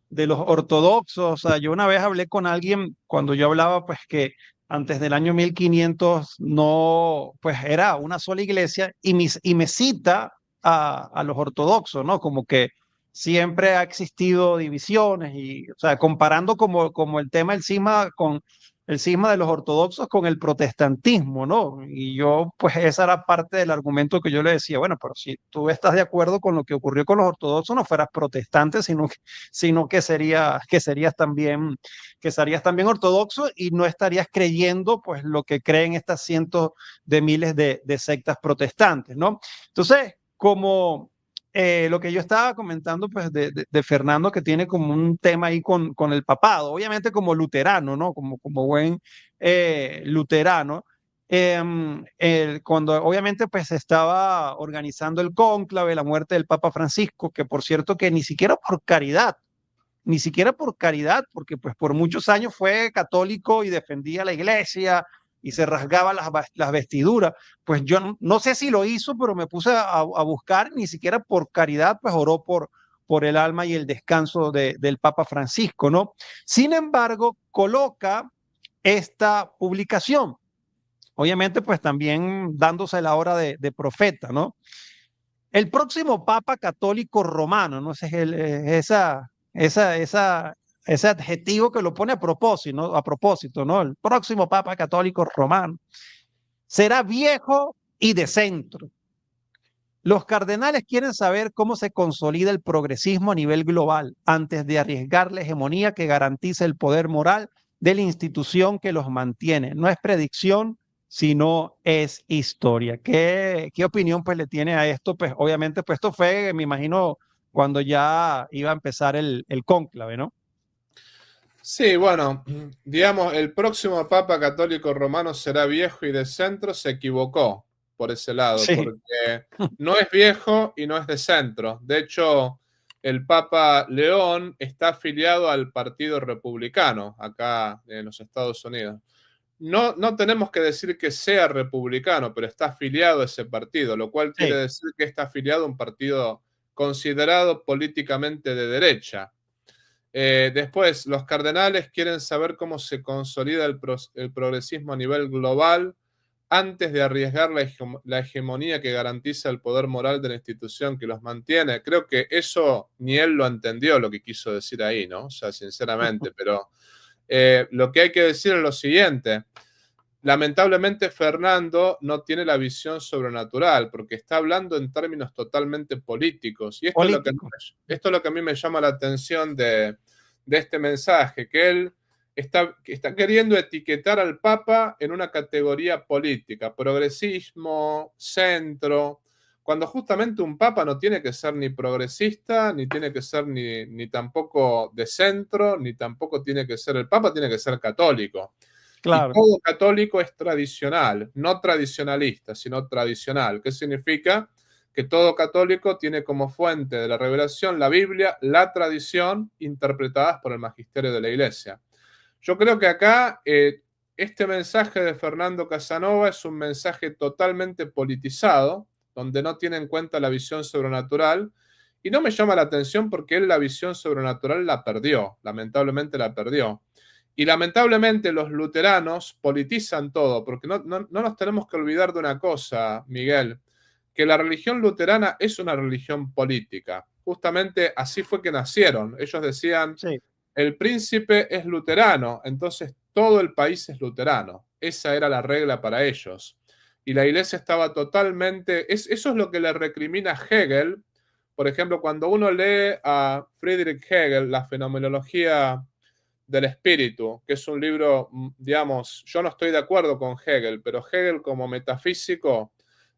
de los ortodoxos. O sea, yo una vez hablé con alguien cuando yo hablaba pues que antes del año 1500 no, pues era una sola iglesia y me cita a los ortodoxos, ¿no? Como que siempre ha existido divisiones y, o sea, comparando como el tema del cisma con el cisma de los ortodoxos con el protestantismo, ¿no? Y yo, pues esa era parte del argumento que yo le decía, bueno, pero si tú estás de acuerdo con lo que ocurrió con los ortodoxos, no fueras protestante, sino que serías también ortodoxo y no estarías creyendo, pues, lo que creen estas cientos de miles de sectas protestantes, ¿no? Entonces, como lo que yo estaba comentando, pues, de Fernando, que tiene como un tema ahí con el papado, obviamente como luterano, ¿no? Como buen luterano. Cuando obviamente pues se estaba organizando el cónclave, la muerte del Papa Francisco, que por cierto que ni siquiera por caridad, porque pues por muchos años fue católico y defendía la iglesia y se rasgaba las vestiduras. Pues yo no sé si lo hizo, pero me puse a buscar, ni siquiera por caridad, pues oró por el alma y el descanso del Papa Francisco, ¿no? Sin embargo, coloca esta publicación, obviamente pues también dándose la hora de profeta, ¿no? El próximo Papa Católico Romano, ¿no? Ese adjetivo que lo pone a propósito, ¿no? A propósito, ¿no? El próximo Papa Católico Romano será viejo y de centro. Los cardenales quieren saber cómo se consolida el progresismo a nivel global antes de arriesgar la hegemonía que garantiza el poder moral de la institución que los mantiene. No es predicción, sino es historia. ¿Qué opinión pues le tiene a esto? Pues obviamente pues esto fue, me imagino, cuando ya iba a empezar el cónclave, ¿no? Sí, bueno, digamos, el próximo Papa Católico Romano será viejo y de centro, se equivocó por ese lado, Sí, porque no es viejo y no es de centro. De hecho, el Papa León está afiliado al Partido Republicano acá en los Estados Unidos. No tenemos que decir que sea republicano, pero está afiliado a ese partido, lo cual quiere sí, decir que está afiliado a un partido considerado políticamente de derecha. Después, los cardenales quieren saber cómo se consolida el progresismo a nivel global antes de arriesgar la hegemonía que garantiza el poder moral de la institución que los mantiene. Creo que eso ni él lo entendió, lo que quiso decir ahí, ¿no? O sea, sinceramente, pero lo que hay que decir es lo siguiente. Lamentablemente Fernando no tiene la visión sobrenatural porque está hablando en términos totalmente políticos. Y esto es lo que a mí me llama la atención de este mensaje, que él está queriendo etiquetar al Papa en una categoría política, progresismo, centro, cuando justamente un Papa no tiene que ser ni progresista, ni tiene que ser ni tampoco de centro, ni tampoco tiene que ser, el Papa tiene que ser católico. Claro. Y todo católico es tradicional, no tradicionalista, sino tradicional. ¿Qué significa? Que todo católico tiene como fuente de la revelación la Biblia, la tradición, interpretadas por el magisterio de la Iglesia. Yo creo que acá este mensaje de Fernando Casanova es un mensaje totalmente politizado, donde no tiene en cuenta la visión sobrenatural, y no me llama la atención porque él la visión sobrenatural la perdió, lamentablemente la perdió. Y lamentablemente los luteranos politizan todo, porque no nos tenemos que olvidar de una cosa, Miguel, que la religión luterana es una religión política. Justamente así fue que nacieron. Ellos decían, sí, el príncipe es luterano, entonces todo el país es luterano. Esa era la regla para ellos. Y la iglesia estaba totalmente... eso es lo que le recrimina Hegel. Por ejemplo, cuando uno lee a Friedrich Hegel, la fenomenología del espíritu, que es un libro, digamos, yo no estoy de acuerdo con Hegel, pero Hegel como metafísico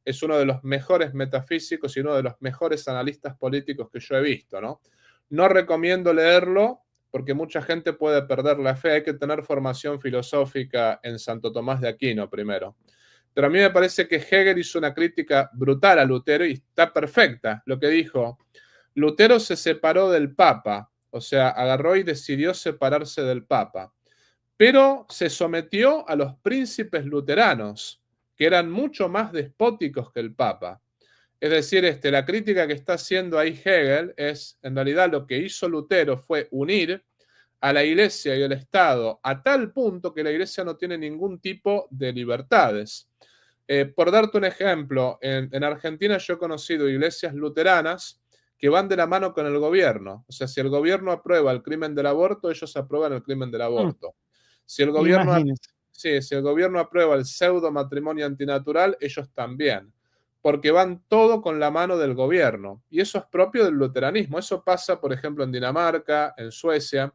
es uno de los mejores metafísicos y uno de los mejores analistas políticos que yo he visto, ¿no? No recomiendo leerlo porque mucha gente puede perder la fe, hay que tener formación filosófica en Santo Tomás de Aquino primero. Pero a mí me parece que Hegel hizo una crítica brutal a Lutero y está perfecta. Lo que dijo, Lutero se separó del Papa, o sea, agarró y decidió separarse del Papa, pero se sometió a los príncipes luteranos, que eran mucho más despóticos que el Papa. Es decir, la crítica que está haciendo ahí Hegel es, en realidad, lo que hizo Lutero fue unir a la Iglesia y el Estado a tal punto que la Iglesia no tiene ningún tipo de libertades. Por darte un ejemplo, en Argentina yo he conocido iglesias luteranas que van de la mano con el gobierno. O sea, si el gobierno aprueba el crimen del aborto, ellos aprueban el crimen del aborto. Si el gobierno aprueba el pseudo matrimonio antinatural, ellos también. Porque van todo con la mano del gobierno. Y eso es propio del luteranismo. Eso pasa, por ejemplo, en Dinamarca, en Suecia.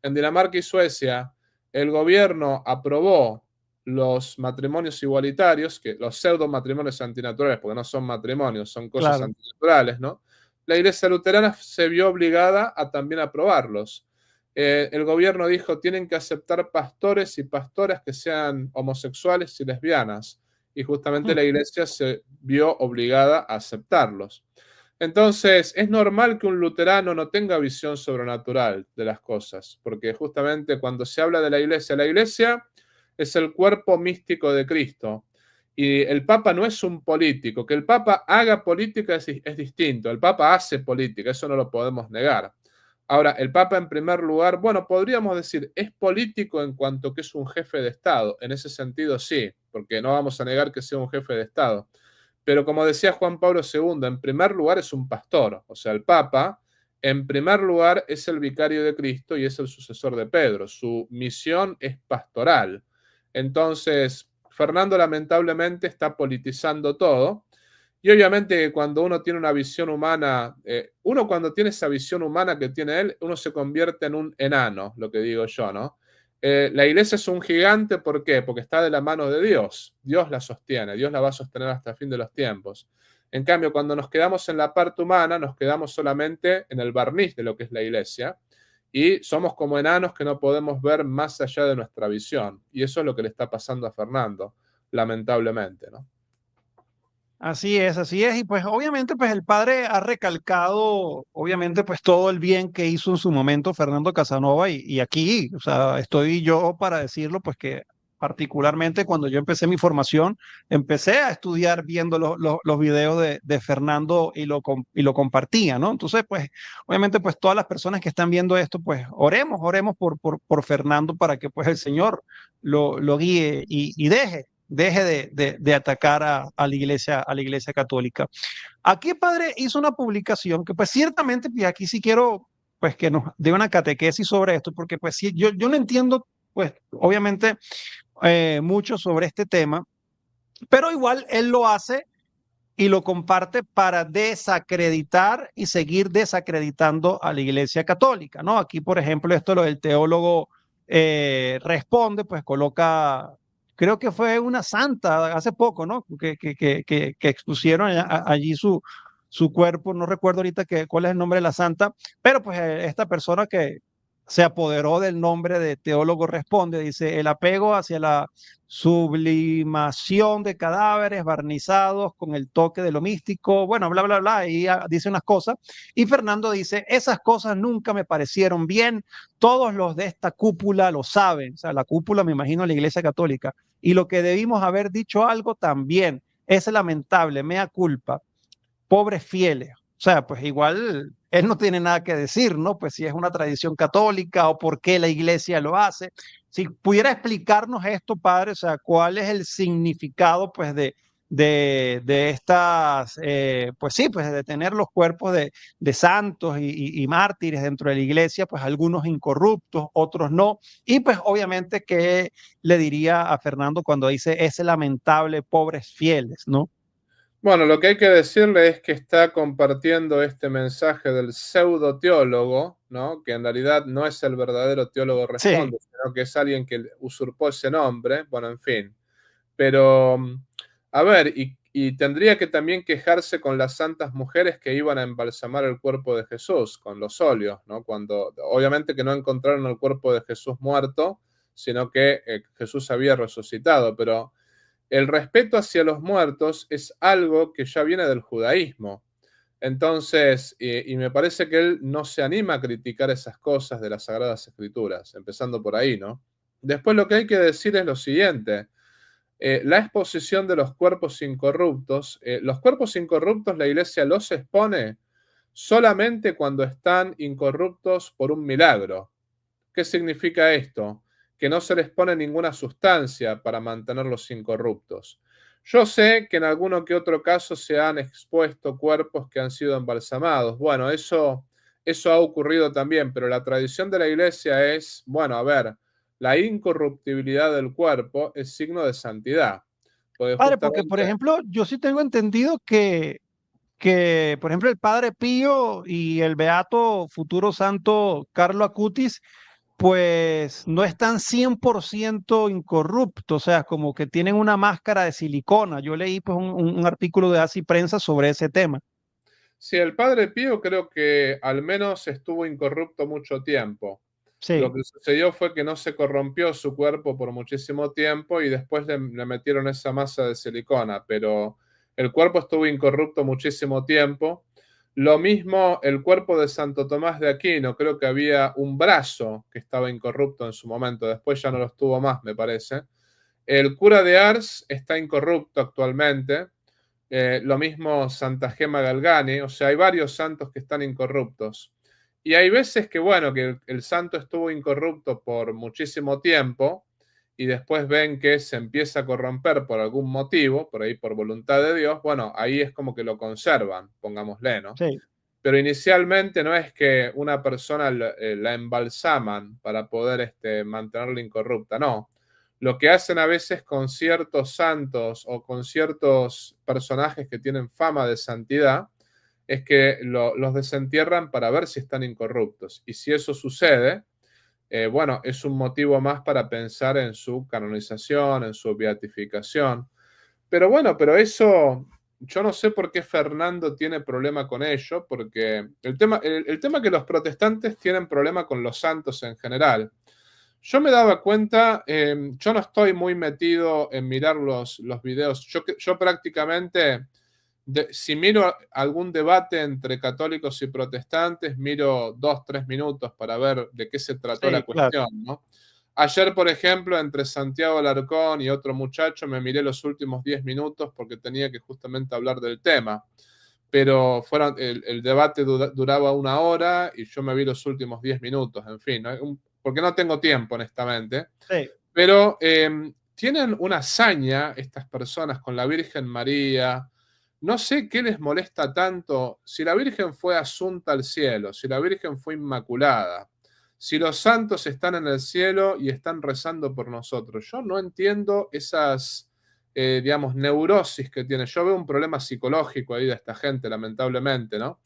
En Dinamarca y Suecia, el gobierno aprobó los matrimonios igualitarios, que los pseudo matrimonios antinaturales, porque no son matrimonios, son cosas antinaturales, ¿no? La iglesia luterana se vio obligada a también aprobarlos. El gobierno dijo, tienen que aceptar pastores y pastoras que sean homosexuales y lesbianas. Y justamente la iglesia se vio obligada a aceptarlos. Entonces, es normal que un luterano no tenga visión sobrenatural de las cosas, porque justamente cuando se habla de la iglesia es el cuerpo místico de Cristo. Y el Papa no es un político. Que el Papa haga política es distinto. El Papa hace política, eso no lo podemos negar. Ahora, el Papa en primer lugar, bueno, podríamos decir, es político en cuanto que es un jefe de Estado. En ese sentido sí, porque no vamos a negar que sea un jefe de Estado. Pero como decía Juan Pablo II, en primer lugar es un pastor. O sea, el Papa, en primer lugar, es el vicario de Cristo y es el sucesor de Pedro. Su misión es pastoral. Entonces, Fernando lamentablemente está politizando todo. Y obviamente cuando uno tiene una visión humana, uno cuando tiene esa visión humana que tiene él, uno se convierte en un enano, lo que digo yo, ¿no? La iglesia es un gigante, ¿por qué? Porque está de la mano de Dios. Dios la sostiene, Dios la va a sostener hasta el fin de los tiempos. En cambio, cuando nos quedamos en la parte humana, nos quedamos solamente en el barniz de lo que es la iglesia y somos como enanos que no podemos ver más allá de nuestra visión. Y eso es lo que le está pasando a Fernando, lamentablemente, ¿no? Así es, así es. Y pues obviamente pues el padre ha recalcado, obviamente pues todo el bien que hizo en su momento Fernando Casanova y aquí, o sea, estoy yo para decirlo pues que particularmente cuando yo empecé mi formación, empecé a estudiar viendo los videos de Fernando y lo compartía, ¿no? Entonces, pues, obviamente, pues todas las personas que están viendo esto, pues, oremos por Fernando para que, pues, el Señor lo guíe y deje de atacar a la iglesia católica. Aquí, padre, hizo una publicación que, pues, ciertamente, y aquí sí quiero, pues, que nos dé una catequesis sobre esto, porque, pues, sí, yo no entiendo, pues, obviamente, mucho sobre este tema, pero igual él lo hace y lo comparte para desacreditar y seguir desacreditando a la Iglesia Católica, ¿no? Aquí, por ejemplo, esto lo del teólogo responde, pues coloca, creo que fue una santa hace poco, ¿no? Que expusieron allí su cuerpo, no recuerdo ahorita cuál es el nombre de la santa, pero pues esta persona que se apoderó del nombre de teólogo responde, dice, el apego hacia la sublimación de cadáveres barnizados con el toque de lo místico, bueno, bla, bla, bla, y dice unas cosas. Y Fernando dice, esas cosas nunca me parecieron bien, todos los de esta cúpula lo saben, o sea, la cúpula me imagino la Iglesia Católica, y lo que debimos haber dicho algo también, es lamentable, mea culpa, pobres fieles. O sea, pues igual él no tiene nada que decir, ¿no? Pues si es una tradición católica o por qué la iglesia lo hace. Si pudiera explicarnos esto, padre, o sea, cuál es el significado, pues, de estas, pues sí, pues de tener los cuerpos de santos y mártires dentro de la iglesia, pues algunos incorruptos, otros no. Y pues obviamente, ¿qué le diría a Fernando cuando dice ese lamentable, pobres fieles, ¿no? Bueno, lo que hay que decirle es que está compartiendo este mensaje del pseudo teólogo, ¿no? Que en realidad no es el verdadero teólogo Sí. responde, sino que es alguien que usurpó ese nombre. Bueno, en fin. Pero, a ver, y tendría que también quejarse con las santas mujeres que iban a embalsamar el cuerpo de Jesús, con los óleos, ¿no? Cuando, obviamente que no encontraron el cuerpo de Jesús muerto, sino que Jesús había resucitado, pero el respeto hacia los muertos es algo que ya viene del judaísmo. Entonces, y me parece que él no se anima a criticar esas cosas de las Sagradas Escrituras, empezando por ahí, ¿no? Después lo que hay que decir es lo siguiente. La exposición de los cuerpos incorruptos la iglesia los expone solamente cuando están incorruptos por un milagro. ¿Qué significa esto? Que no se les pone ninguna sustancia para mantenerlos incorruptos. Yo sé que en alguno que otro caso se han expuesto cuerpos que han sido embalsamados. Bueno, eso ha ocurrido también, pero la tradición de la iglesia es, bueno, a ver, la incorruptibilidad del cuerpo es signo de santidad. Padre, porque por ejemplo, yo sí tengo entendido que, por ejemplo, el Padre Pío y el Beato futuro santo Carlo Acutis, pues no están 100% incorruptos, o sea, como que tienen una máscara de silicona. Yo leí pues un artículo de Así Prensa sobre ese tema. Sí, el Padre Pío creo que al menos estuvo incorrupto mucho tiempo. Lo Sí, que sucedió fue que no se corrompió su cuerpo por muchísimo tiempo y después le metieron esa masa de silicona, pero el cuerpo estuvo incorrupto muchísimo tiempo. Lo mismo el cuerpo de Santo Tomás de Aquino, creo que había un brazo que estaba incorrupto en su momento, después ya no lo estuvo más, me parece. El cura de Ars está incorrupto actualmente. Lo mismo Santa Gema Galgani, o sea, hay varios santos que están incorruptos. Y hay veces que, bueno, que el santo estuvo incorrupto por muchísimo tiempo y después ven que se empieza a corromper por algún motivo, por ahí por voluntad de Dios, bueno, ahí es como que lo conservan, pongámosle, ¿no? sí. Pero inicialmente no es que una persona la embalsaman para poder mantenerla incorrupta, no. Lo que hacen a veces con ciertos santos o con ciertos personajes que tienen fama de santidad es que los desentierran para ver si están incorruptos. Y si eso sucede, bueno, es un motivo más para pensar en su canonización, en su beatificación. Pero bueno, pero eso, yo no sé por qué Fernando tiene problema con ello, porque el tema que los protestantes tienen problema con los santos en general. Yo me daba cuenta, yo no estoy muy metido en mirar los videos. Yo prácticamente, si miro algún debate entre católicos y protestantes, miro 2, 3 minutos para ver de qué se trató la Sí, claro. cuestión, ¿no? Ayer, por ejemplo, entre Santiago Alarcón y otro muchacho, me miré los últimos 10 minutos porque tenía que justamente hablar del tema. Pero el debate duraba 1 hora y yo me vi los últimos 10 minutos, en fin, ¿no? Porque no tengo tiempo, honestamente. Sí. Pero tienen una hazaña estas personas con la Virgen María. No sé qué les molesta tanto. Si la Virgen fue asunta al cielo, si la Virgen fue inmaculada, si los santos están en el cielo y están rezando por nosotros, yo no entiendo esas, digamos, neurosis que tiene. Yo veo un problema psicológico ahí de esta gente, lamentablemente, ¿no?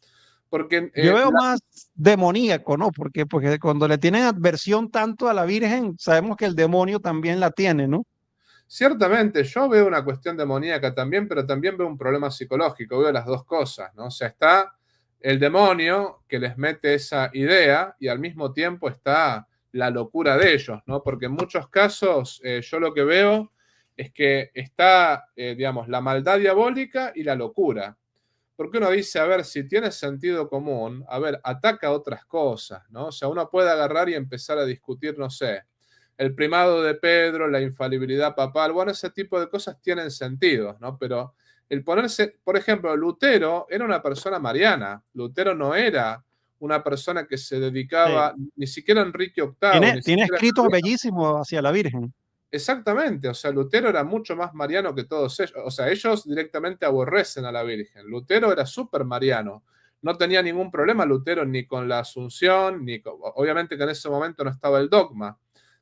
Porque Yo veo más demoníaco, ¿no? Porque cuando le tienen adversión tanto a la Virgen, sabemos que el demonio también la tiene, ¿no? ciertamente, yo veo una cuestión demoníaca también, pero también veo un problema psicológico, veo las dos cosas, ¿no? O sea, está el demonio que les mete esa idea y al mismo tiempo está la locura de ellos, ¿no? Porque en muchos casos yo lo que veo es que está, digamos, la maldad diabólica y la locura. Porque uno dice, a ver, si tiene sentido común, a ver, ataca otras cosas, ¿no? O sea, uno puede agarrar y empezar a discutir, no sé, el primado de Pedro, la infalibilidad papal, bueno, ese tipo de cosas tienen sentido, ¿no? Pero el ponerse, por ejemplo, Lutero era una persona mariana, Lutero no era una persona que se dedicaba, Sí. ni siquiera Enrique VIII, Tiene, ni tiene siquiera... escritos bellísimos hacia la Virgen. Exactamente, o sea, Lutero era mucho más mariano que todos ellos, o sea, ellos directamente aborrecen a la Virgen. Lutero era súper mariano, no tenía ningún problema Lutero ni con la Asunción, obviamente que en ese momento no estaba el dogma,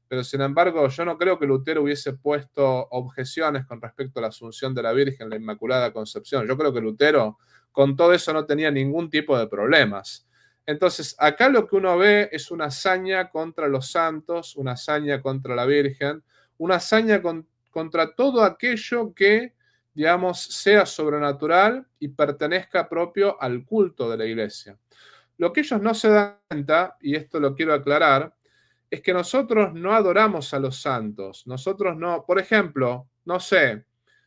pero sin embargo yo no creo que Lutero hubiese puesto objeciones con respecto a la Asunción de la Virgen, la Inmaculada Concepción. Yo creo que Lutero con todo eso no tenía ningún tipo de problemas. Entonces, acá lo que uno ve es una hazaña contra los santos, una hazaña contra la Virgen, una hazaña contra todo aquello que, digamos, sea sobrenatural y pertenezca propio al culto de la iglesia. Lo que ellos no se dan cuenta, y esto lo quiero aclarar, es que nosotros no adoramos a los santos. Nosotros no, por ejemplo, no sé,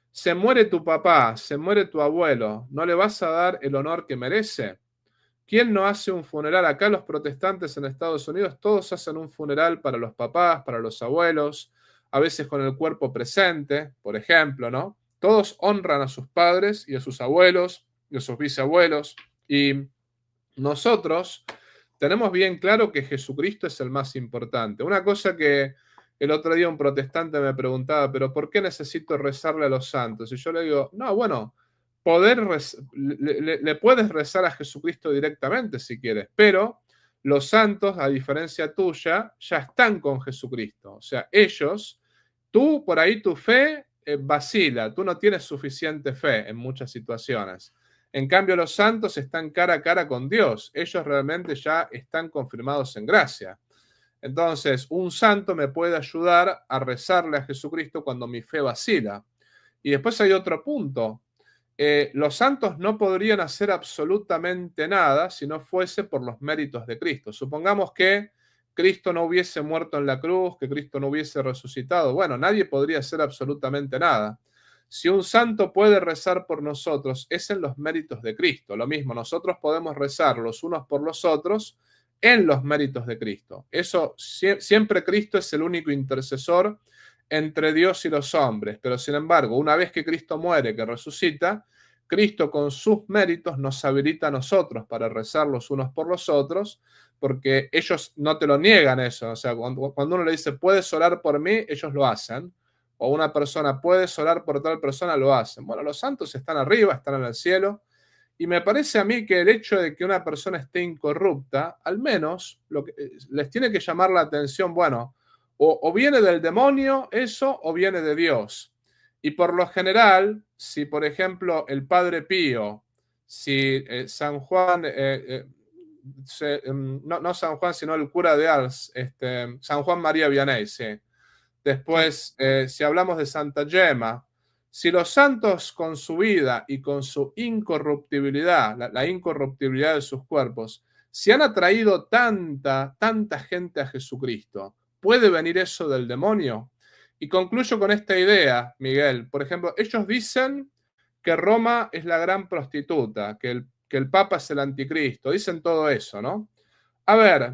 se muere tu papá, se muere tu abuelo, ¿no le vas a dar el honor que merece? ¿Quién no hace un funeral? Acá los protestantes en Estados Unidos todos hacen un funeral para los papás, para los abuelos, a veces con el cuerpo presente, por ejemplo, ¿no? Todos honran a sus padres y a sus abuelos y a sus bisabuelos. Y nosotros tenemos bien claro que Jesucristo es el más importante. Una cosa que el otro día un protestante me preguntaba, pero ¿por qué necesito rezarle a los santos? Y yo le digo, no, bueno, le puedes rezar a Jesucristo directamente si quieres, pero los santos, a diferencia tuya, ya están con Jesucristo. O sea, ellos, tú por ahí tu fe vacila, tú no tienes suficiente fe en muchas situaciones. En cambio, los santos están cara a cara con Dios. Ellos realmente ya están confirmados en gracia. Entonces, un santo me puede ayudar a rezarle a Jesucristo cuando mi fe vacila. Y después hay otro punto. Los santos no podrían hacer absolutamente nada si no fuese por los méritos de Cristo. Supongamos que Cristo no hubiese muerto en la cruz, que Cristo no hubiese resucitado. Bueno, nadie podría hacer absolutamente nada. Si un santo puede rezar por nosotros, es en los méritos de Cristo. Lo mismo, nosotros podemos rezar los unos por los otros en los méritos de Cristo. Eso, siempre Cristo es el único intercesor entre Dios y los hombres. Pero sin embargo, una vez que Cristo muere, que resucita, Cristo con sus méritos nos habilita a nosotros para rezar los unos por los otros, porque ellos no te lo niegan eso. O sea, cuando uno le dice, puedes orar por mí, ellos lo hacen. O una persona, puedes orar por tal persona, lo hacen. Bueno, los santos están arriba, están en el cielo. Y me parece a mí que el hecho de que una persona esté incorrupta, al menos les tiene que llamar la atención, bueno, o viene del demonio eso o viene de Dios. Y por lo general, si por ejemplo el Padre Pío, si San Juan, no San Juan, sino el cura de Ars, San Juan María Vianney, sí. Después, si hablamos de Santa Gemma, si los santos con su vida y con su incorruptibilidad, la incorruptibilidad de sus cuerpos, si han atraído tanta gente a Jesucristo, ¿puede venir eso del demonio? Y concluyo con esta idea, Miguel. Por ejemplo, ellos dicen que Roma es la gran prostituta, que el Papa es el anticristo. Dicen todo eso, ¿no? A ver,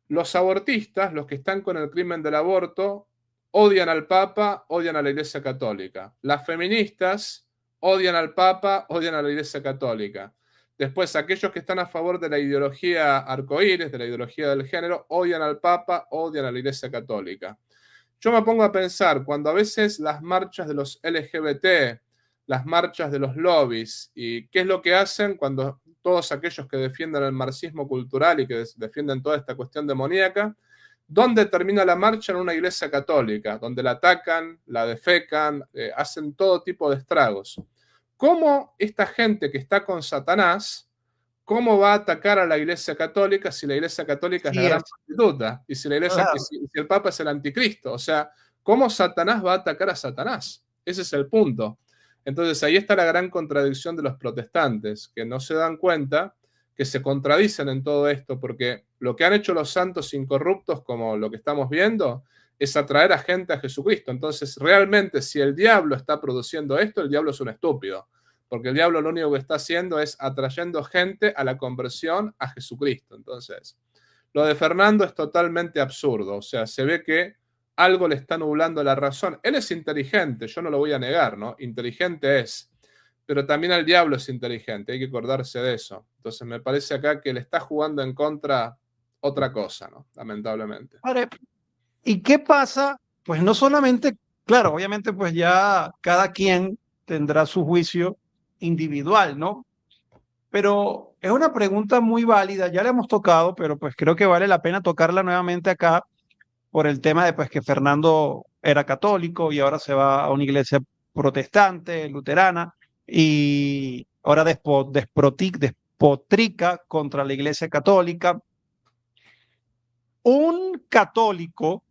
Los abortistas, los que están con el crimen del aborto, odian al Papa, odian a la Iglesia Católica. Las feministas odian al Papa, odian a la Iglesia Católica. Después, aquellos que están a favor de la ideología arcoíris, de la ideología del género, odian al Papa, odian a la Iglesia Católica. Yo me pongo a pensar, cuando a veces las marchas de los LGBT, las marchas de los lobbies, y qué es lo que hacen cuando todos aquellos que defienden el marxismo cultural y que defienden toda esta cuestión demoníaca, ¿dónde termina la marcha? En una iglesia católica, donde la atacan, la defecan, hacen todo tipo de estragos. ¿Cómo esta gente que está con Satanás, cómo va a atacar a la iglesia católica si la iglesia católica es la gran prostituta? Y si, si el Papa es el anticristo. O sea, ¿cómo Satanás va a atacar a Satanás? Ese es el punto. Entonces ahí está la gran contradicción de los protestantes, que no se dan cuenta que se contradicen en todo esto, porque lo que han hecho los santos incorruptos, como lo que estamos viendo, es atraer a gente a Jesucristo. Entonces, realmente, si el diablo está produciendo esto, el diablo es un estúpido, porque el diablo lo único que está haciendo es atrayendo gente a la conversión a Jesucristo. Entonces, lo de Fernando es totalmente absurdo, o sea, se ve que algo le está nublando la razón. Él es inteligente, yo no lo voy a negar, ¿no? Inteligente es, pero también el diablo es inteligente, hay que acordarse de eso. Entonces me parece acá que le está jugando en contra otra cosa, ¿no? Lamentablemente. Ahora, ¿y qué pasa? Pues no solamente, claro, obviamente pues ya cada quien tendrá su juicio individual, ¿no? Pero es una pregunta muy válida, ya la hemos tocado, pero pues creo que vale la pena tocarla nuevamente acá por el tema de pues que Fernando era católico y ahora se va a una iglesia protestante, luterana, y ahora despotrica contra la iglesia católica. Un católico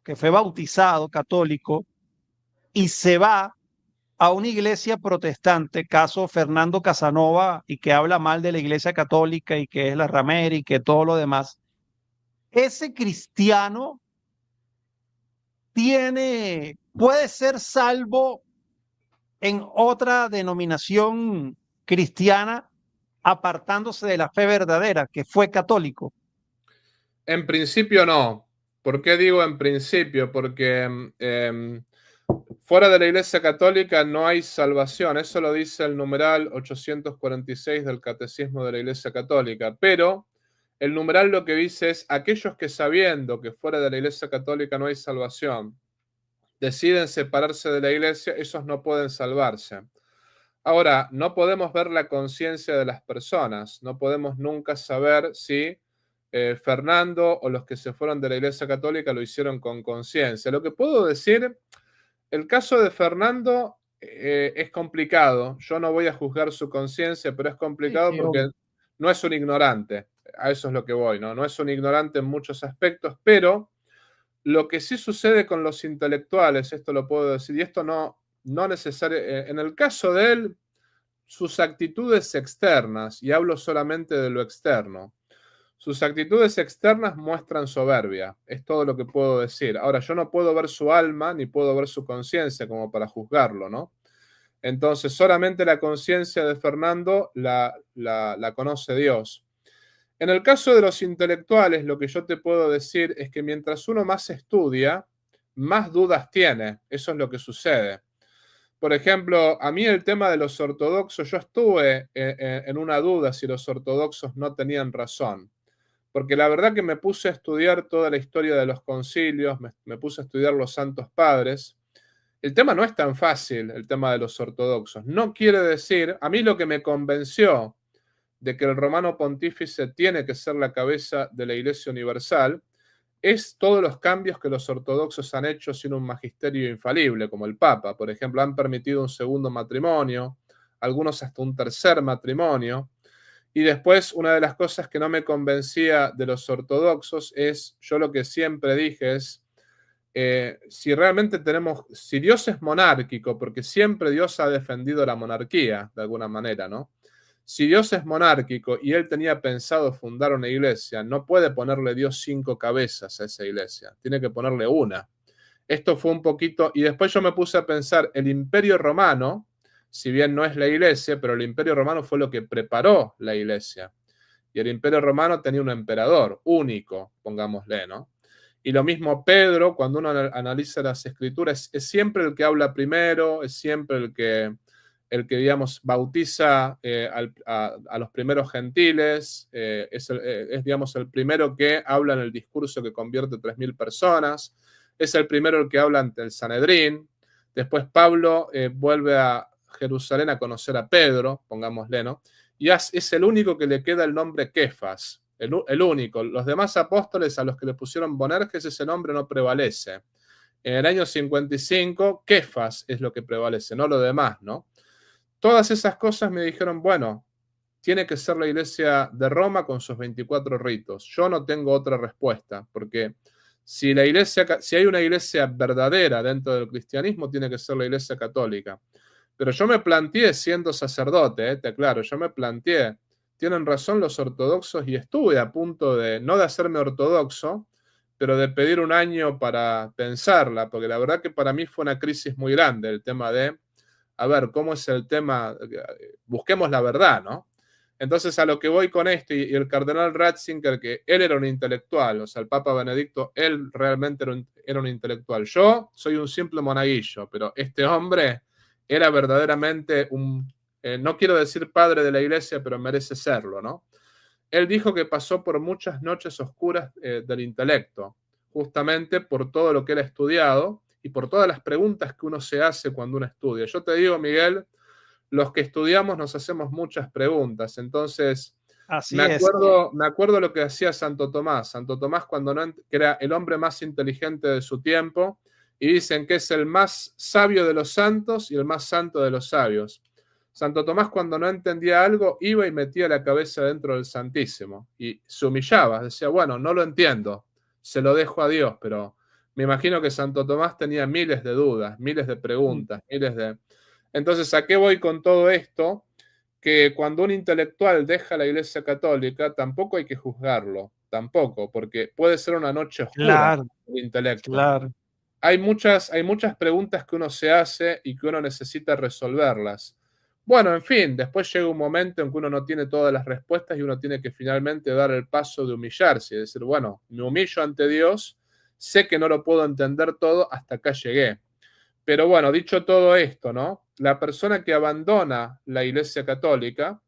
que fue bautizado católico y se va a una iglesia protestante, caso Fernando Casanova, y que habla mal de la iglesia católica y que es la ramera y que todo lo demás, ese cristiano puede ser salvo en otra denominación cristiana, apartándose de la fe verdadera, que fue católico. En principio no. ¿Por qué digo en principio? Porque fuera de la Iglesia Católica no hay salvación. Eso lo dice el numeral 846 del Catecismo de la Iglesia Católica. Pero el numeral lo que dice es: aquellos que, sabiendo que fuera de la Iglesia Católica no hay salvación, deciden separarse de la Iglesia, esos no pueden salvarse. Ahora, no podemos ver la conciencia de las personas. No podemos nunca saber si Fernando o los que se fueron de la Iglesia Católica lo hicieron con conciencia. Lo que puedo decir, el caso de Fernando es complicado. Yo no voy a juzgar su conciencia, pero es complicado porque no es un ignorante. A eso es lo que voy, ¿no? No es un ignorante en muchos aspectos, pero lo que sí sucede con los intelectuales, esto lo puedo decir, y esto no necesariamente, en el caso de él, sus actitudes externas, y hablo solamente de lo externo, sus actitudes externas muestran soberbia, es todo lo que puedo decir. Ahora, yo no puedo ver su alma ni puedo ver su conciencia como para juzgarlo, ¿no? Entonces, solamente la conciencia de Fernando la conoce Dios. En el caso de los intelectuales, lo que yo te puedo decir es que mientras uno más estudia, más dudas tiene. Eso es lo que sucede. Por ejemplo, a mí el tema de los ortodoxos, yo estuve en una duda si los ortodoxos no tenían razón. Porque la verdad que me puse a estudiar toda la historia de los concilios, me puse a estudiar los santos padres. El tema no es tan fácil, el tema de los ortodoxos. No quiere decir, a mí lo que me convenció de que el romano pontífice tiene que ser la cabeza de la Iglesia Universal es todos los cambios que los ortodoxos han hecho sin un magisterio infalible, como el Papa. Por ejemplo, han permitido un segundo matrimonio, algunos hasta un tercer matrimonio. Y después, una de las cosas que no me convencía de los ortodoxos es, yo lo que siempre dije es, si realmente si Dios es monárquico, porque siempre Dios ha defendido la monarquía, de alguna manera, ¿no? Si Dios es monárquico y él tenía pensado fundar una iglesia, no puede ponerle Dios 5 cabezas a esa iglesia, tiene que ponerle una. Esto fue un poquito, y después yo me puse a pensar, el Imperio Romano, si bien no es la iglesia, pero el Imperio Romano fue lo que preparó la iglesia. Y el Imperio Romano tenía un emperador único, pongámosle, ¿no? Y lo mismo Pedro, cuando uno analiza las escrituras, es siempre el que habla primero, es siempre digamos, bautiza a los primeros gentiles, es, digamos, el primero que habla en el discurso que convierte 3.000 personas, es el primero el que habla ante el Sanedrín. Después Pablo vuelve a Jerusalén a conocer a Pedro, pongámosle, ¿no? Y es el único que le queda el nombre Kefas, el único. Los demás apóstoles a los que le pusieron Bonerges, ese nombre no prevalece. En el año 55, Kefas es lo que prevalece, no lo demás, ¿no? Todas esas cosas me dijeron, bueno, tiene que ser la iglesia de Roma con sus 24 ritos. Yo no tengo otra respuesta, porque si hay una iglesia verdadera dentro del cristianismo, tiene que ser la iglesia católica. Pero yo me planteé siendo sacerdote, te aclaro, yo me planteé, tienen razón los ortodoxos y estuve a punto de, no de hacerme ortodoxo, pero de pedir un año para pensarla, porque la verdad que para mí fue una crisis muy grande el tema de, a ver, ¿cómo es el tema? Busquemos la verdad, ¿no? Entonces a lo que voy con esto, y el cardenal Ratzinger, que él era un intelectual, o sea, el Papa Benedicto, él realmente era un intelectual. Yo soy un simple monaguillo, pero este hombre era verdaderamente no quiero decir padre de la iglesia, pero merece serlo, ¿no? Él dijo que pasó por muchas noches oscuras del intelecto, justamente por todo lo que él ha estudiado y por todas las preguntas que uno se hace cuando uno estudia. Yo te digo, Miguel, los que estudiamos nos hacemos muchas preguntas, entonces me acuerdo lo que hacía Santo Tomás. Santo Tomás, que era el hombre más inteligente de su tiempo, y dicen que es el más sabio de los santos y el más santo de los sabios. Santo Tomás, cuando no entendía algo, iba y metía la cabeza dentro del Santísimo y se humillaba, decía, bueno, no lo entiendo, se lo dejo a Dios, pero me imagino que Santo Tomás tenía miles de dudas, miles de preguntas, Entonces, ¿a qué voy con todo esto? Que cuando un intelectual deja la Iglesia Católica, tampoco hay que juzgarlo, tampoco, porque puede ser una noche oscura el intelecto. Claro. Hay muchas preguntas que uno se hace y que uno necesita resolverlas. Bueno, en fin, después llega un momento en que uno no tiene todas las respuestas y uno tiene que finalmente dar el paso de humillarse y decir, bueno, me humillo ante Dios, sé que no lo puedo entender todo, hasta acá llegué. Pero bueno, dicho todo esto, ¿no? La persona que abandona la Iglesia Católica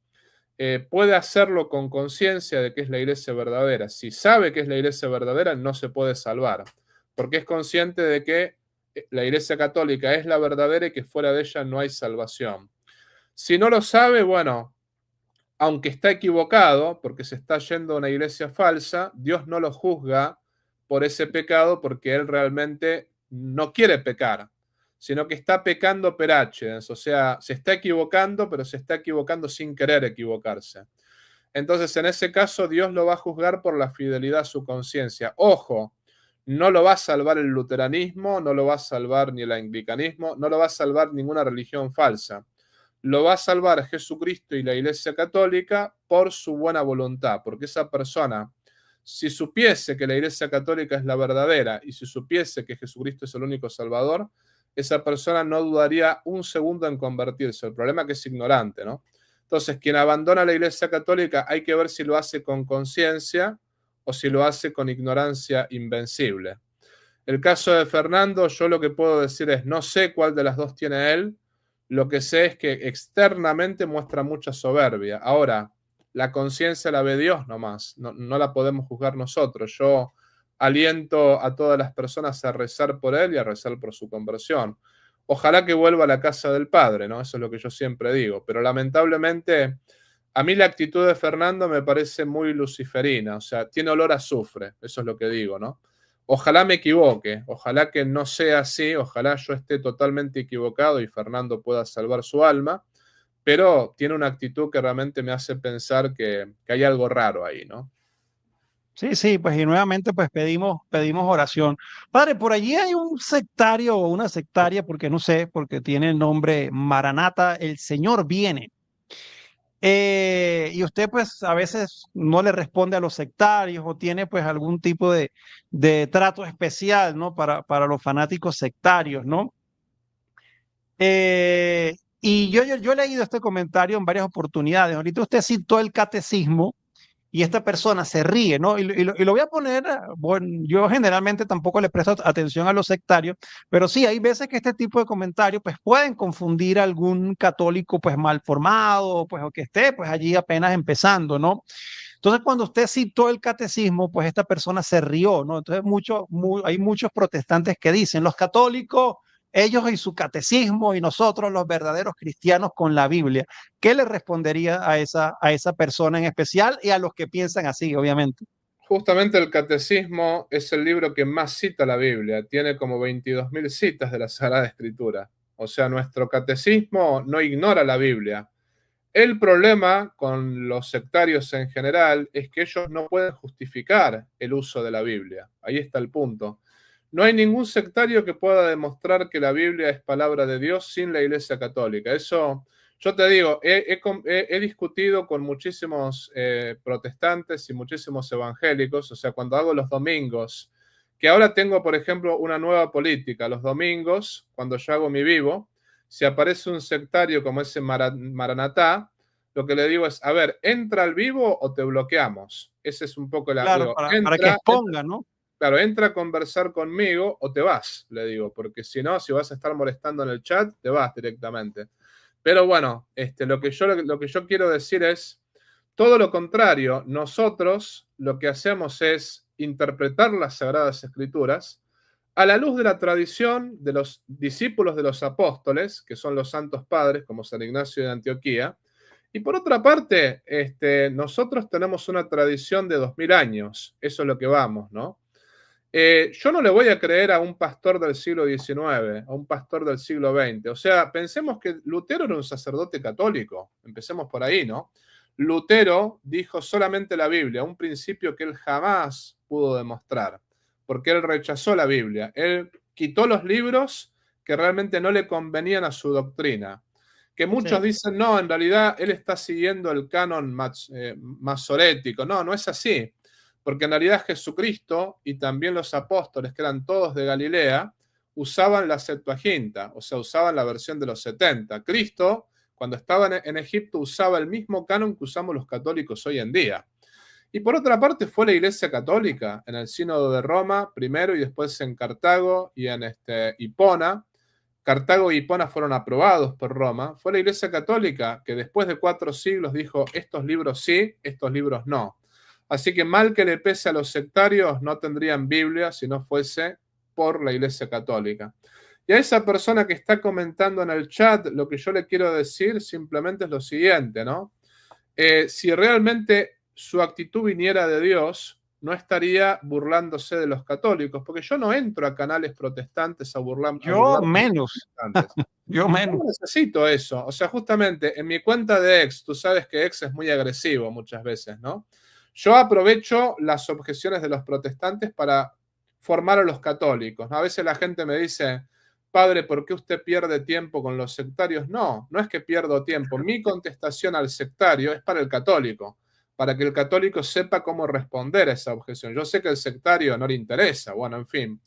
puede hacerlo con conciencia de que es la Iglesia verdadera. Si sabe que es la Iglesia verdadera, no se puede salvar, porque es consciente de que la Iglesia Católica es la verdadera y que fuera de ella no hay salvación. Si no lo sabe, bueno, aunque está equivocado, porque se está yendo a una iglesia falsa, Dios no lo juzga por ese pecado porque él realmente no quiere pecar, sino que está pecando per accidens, o sea, se está equivocando, pero se está equivocando sin querer equivocarse. Entonces, en ese caso, Dios lo va a juzgar por la fidelidad a su conciencia. Ojo, no lo va a salvar el luteranismo, no lo va a salvar ni el anglicanismo, no lo va a salvar ninguna religión falsa. Lo va a salvar Jesucristo y la Iglesia Católica por su buena voluntad, porque esa persona, si supiese que la Iglesia Católica es la verdadera y si supiese que Jesucristo es el único Salvador, esa persona no dudaría un segundo en convertirse. El problema es que es ignorante, ¿no? Entonces, quien abandona la Iglesia Católica hay que ver si lo hace con conciencia o si lo hace con ignorancia invencible. El caso de Fernando, yo lo que puedo decir es, no sé cuál de las dos tiene él. Lo que sé es que externamente muestra mucha soberbia. Ahora, la conciencia la ve Dios nomás, no la podemos juzgar nosotros. Yo aliento a todas las personas a rezar por él y a rezar por su conversión. Ojalá que vuelva a la casa del Padre, ¿no? Eso es lo que yo siempre digo. Pero lamentablemente, a mí la actitud de Fernando me parece muy luciferina, o sea, tiene olor a azufre, eso es lo que digo, ¿no? Ojalá me equivoque, ojalá que no sea así, ojalá yo esté totalmente equivocado y Fernando pueda salvar su alma, pero tiene una actitud que realmente me hace pensar que hay algo raro ahí, ¿no? Sí, sí, pues y nuevamente pues pedimos oración. Padre, por allí hay un sectario o una sectaria, porque no sé, porque tiene el nombre Maranata, el Señor viene. Y usted pues a veces no le responde a los sectarios o tiene pues algún tipo de trato especial, ¿no? Para los fanáticos sectarios, ¿no? Y yo he leído este comentario en varias oportunidades. Ahorita usted citó el catecismo y esta persona se ríe, ¿no? Y lo voy a poner, bueno, yo generalmente tampoco le presto atención a los sectarios, pero sí, hay veces que este tipo de comentarios pues pueden confundir a algún católico pues mal formado, pues o que esté pues allí apenas empezando, ¿no? Entonces, cuando usted citó el catecismo, pues esta persona se rió, ¿no? Entonces, hay muchos protestantes que dicen, los católicos, ellos y su catecismo y nosotros los verdaderos cristianos con la Biblia. ¿Qué le respondería a esa persona en especial y a los que piensan así, obviamente? Justamente el Catecismo es el libro que más cita la Biblia, tiene como 22.000 citas de la Sagrada Escritura. O sea, nuestro catecismo no ignora la Biblia. El problema con los sectarios en general es que ellos no pueden justificar el uso de la Biblia. Ahí está el punto. No hay ningún sectario que pueda demostrar que la Biblia es palabra de Dios sin la Iglesia Católica. Eso, yo te digo, he discutido con muchísimos protestantes y muchísimos evangélicos, o sea, cuando hago los domingos, que ahora tengo, por ejemplo, una nueva política. Los domingos, cuando yo hago mi vivo, si aparece un sectario como ese Maranatá, lo que le digo es, a ver, ¿entra al vivo o te bloqueamos? Ese es un poco el Claro, digo, para que exponga, ¿no? claro, entra a conversar conmigo o te vas, le digo, porque si no, si vas a estar molestando en el chat, te vas directamente. Pero bueno, lo que yo quiero decir es todo lo contrario. Nosotros lo que hacemos es interpretar las Sagradas Escrituras a la luz de la tradición de los discípulos de los apóstoles, que son los santos padres, como San Ignacio de Antioquía. Y por otra parte, nosotros tenemos una tradición de 2000 años. Eso es lo que vamos, ¿no? Yo no le voy a creer a un pastor del siglo XIX, a un pastor del siglo XX. O sea, pensemos que Lutero era un sacerdote católico. Empecemos por ahí, ¿no? Lutero dijo solamente la Biblia, un principio que él jamás pudo demostrar, porque él rechazó la Biblia. Él quitó los libros que realmente no le convenían a su doctrina. Que muchos dicen, no, en realidad él está siguiendo el canon masorético. No, no es así. Porque en realidad Jesucristo y también los apóstoles, que eran todos de Galilea, usaban la Septuaginta, o sea, usaban la versión de los 70. Cristo, cuando estaba en Egipto, usaba el mismo canon que usamos los católicos hoy en día. Y por otra parte fue la Iglesia Católica en el Sínodo de Roma primero y después en Cartago y en Hipona. Cartago y Hipona fueron aprobados por Roma. Fue la Iglesia Católica que después de 4 siglos dijo, estos libros sí, estos libros no. Así que mal que le pese a los sectarios, no tendrían Biblia si no fuese por la Iglesia Católica. Y a esa persona que está comentando en el chat, lo que yo le quiero decir simplemente es lo siguiente, ¿no? Si realmente su actitud viniera de Dios, no estaría burlándose de los católicos, porque yo no entro a canales protestantes a burlarme. Yo menos. Yo menos. No necesito eso. O sea, justamente en mi cuenta de X, tú sabes que X es muy agresivo muchas veces, ¿no? Yo aprovecho las objeciones de los protestantes para formar a los católicos, ¿no? A veces la gente me dice, padre, ¿por qué usted pierde tiempo con los sectarios? No, no es que pierdo tiempo. Mi contestación al sectario es para el católico, para que el católico sepa cómo responder a esa objeción. Yo sé que al sectario no le interesa, bueno, en fin.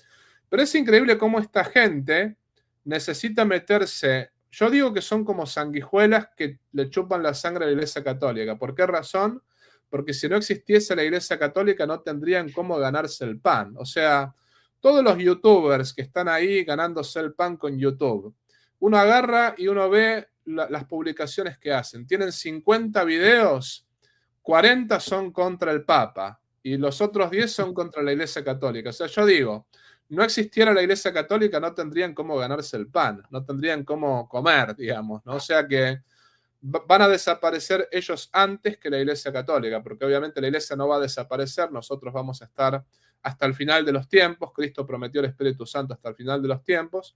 Pero es increíble cómo esta gente necesita meterse. Yo digo que son como sanguijuelas que le chupan la sangre a la Iglesia Católica. ¿Por qué razón? Porque si no existiese la Iglesia Católica no tendrían cómo ganarse el pan. O sea, todos los youtubers que están ahí ganándose el pan con YouTube, uno agarra y uno ve las publicaciones que hacen. Tienen 50 videos, 40 son contra el Papa y los otros 10 son contra la Iglesia Católica. O sea, yo digo, no existiera la Iglesia Católica, no tendrían cómo ganarse el pan, no tendrían cómo comer, digamos, ¿no? O sea que van a desaparecer ellos antes que la Iglesia Católica, porque obviamente la Iglesia no va a desaparecer, nosotros vamos a estar hasta el final de los tiempos, Cristo prometió el Espíritu Santo hasta el final de los tiempos.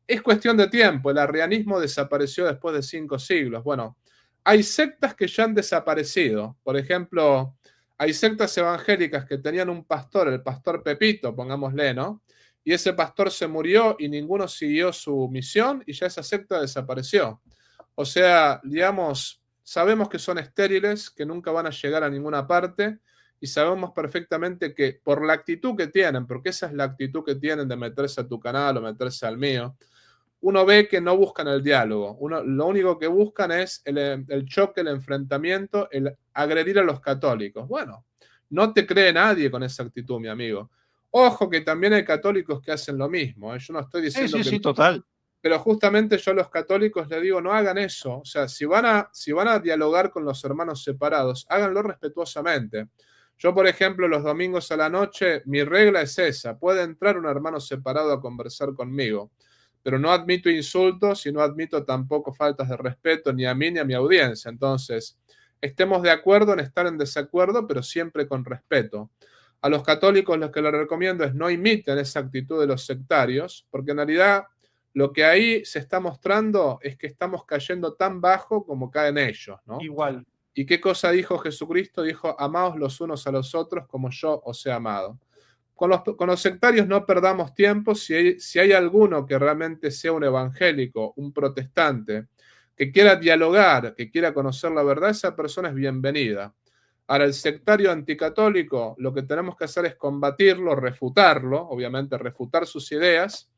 Es cuestión de tiempo, el arrianismo desapareció después de 5 siglos. Bueno, hay sectas que ya han desaparecido, por ejemplo, hay sectas evangélicas que tenían un pastor, el pastor Pepito, pongámosle, ¿no? Y ese pastor se murió y ninguno siguió su misión y ya esa secta desapareció. O sea, digamos, sabemos que son estériles, que nunca van a llegar a ninguna parte y sabemos perfectamente que por la actitud que tienen, porque esa es la actitud que tienen de meterse a tu canal o meterse al mío, uno ve que no buscan el diálogo. Lo único que buscan es el choque, el enfrentamiento, el agredir a los católicos. Bueno, no te cree nadie con esa actitud, mi amigo. Ojo que también hay católicos que hacen lo mismo. Yo no estoy Sí, diciendo sí, que... sí, total. Pero justamente yo a los católicos les digo, no hagan eso. O sea, si van a dialogar con los hermanos separados, háganlo respetuosamente. Yo, por ejemplo, los domingos a la noche, mi regla es esa. Puede entrar un hermano separado a conversar conmigo, pero no admito insultos y no admito tampoco faltas de respeto ni a mí ni a mi audiencia. Entonces, estemos de acuerdo en estar en desacuerdo, pero siempre con respeto. A los católicos lo que les recomiendo es no imiten esa actitud de los sectarios, porque en realidad lo que ahí se está mostrando es que estamos cayendo tan bajo como caen ellos, ¿no? Igual. ¿Y qué cosa dijo Jesucristo? Dijo, amaos los unos a los otros como yo os he amado. Con los sectarios no perdamos tiempo. Si hay alguno que realmente sea un evangélico, un protestante, que quiera dialogar, que quiera conocer la verdad, esa persona es bienvenida. Ahora, el sectario anticatólico, lo que tenemos que hacer es combatirlo, refutarlo, obviamente refutar sus ideas,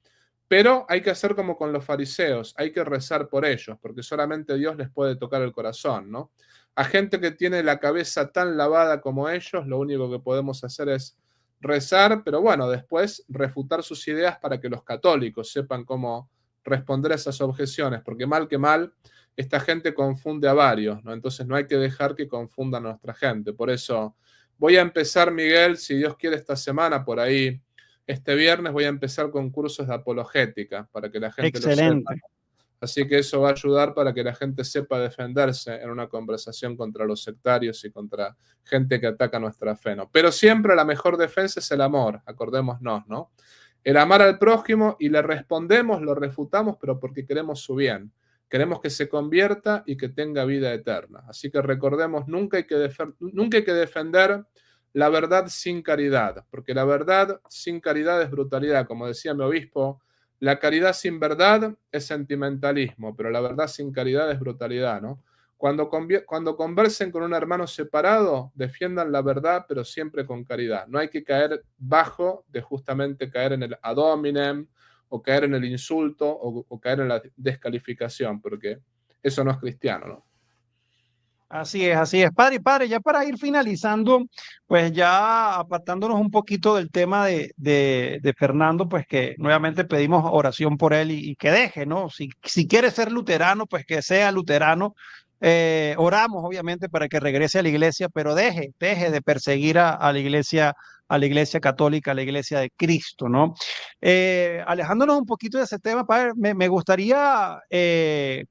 pero hay que hacer como con los fariseos, hay que rezar por ellos, porque solamente Dios les puede tocar el corazón, ¿no? A gente que tiene la cabeza tan lavada como ellos, lo único que podemos hacer es rezar, pero bueno, después refutar sus ideas para que los católicos sepan cómo responder a esas objeciones, porque mal que mal, esta gente confunde a varios, ¿no? Entonces no hay que dejar que confundan a nuestra gente. Por eso voy a empezar, Miguel, si Dios quiere, esta semana, por ahí, este viernes voy a empezar con cursos de apologética para que la gente lo sepa. Excelente. Así que eso va a ayudar para que la gente sepa defenderse en una conversación contra los sectarios y contra gente que ataca nuestra fe, ¿no? Pero siempre la mejor defensa es el amor, acordémonos, ¿no? El amar al prójimo y le respondemos, lo refutamos, pero porque queremos su bien. Queremos que se convierta y que tenga vida eterna. Así que recordemos, nunca hay que defender la verdad sin caridad, porque la verdad sin caridad es brutalidad. Como decía mi obispo, la caridad sin verdad es sentimentalismo, pero la verdad sin caridad es brutalidad, ¿no? Cuando conversen con un hermano separado, defiendan la verdad, pero siempre con caridad. No hay que caer bajo de justamente caer en el ad hominem, o caer en el insulto, o caer en la descalificación, porque eso no es cristiano, ¿no? Así es, así es. Padre, padre, ya para ir finalizando, pues ya apartándonos un poquito del tema de Fernando, pues que nuevamente pedimos oración por él y que deje, ¿no? Si quiere ser luterano, pues que sea luterano. Oramos, obviamente, para que regrese a la iglesia, pero deje de perseguir a la iglesia católica, a la iglesia de Cristo, ¿no? Alejándonos un poquito de ese tema, padre, me gustaría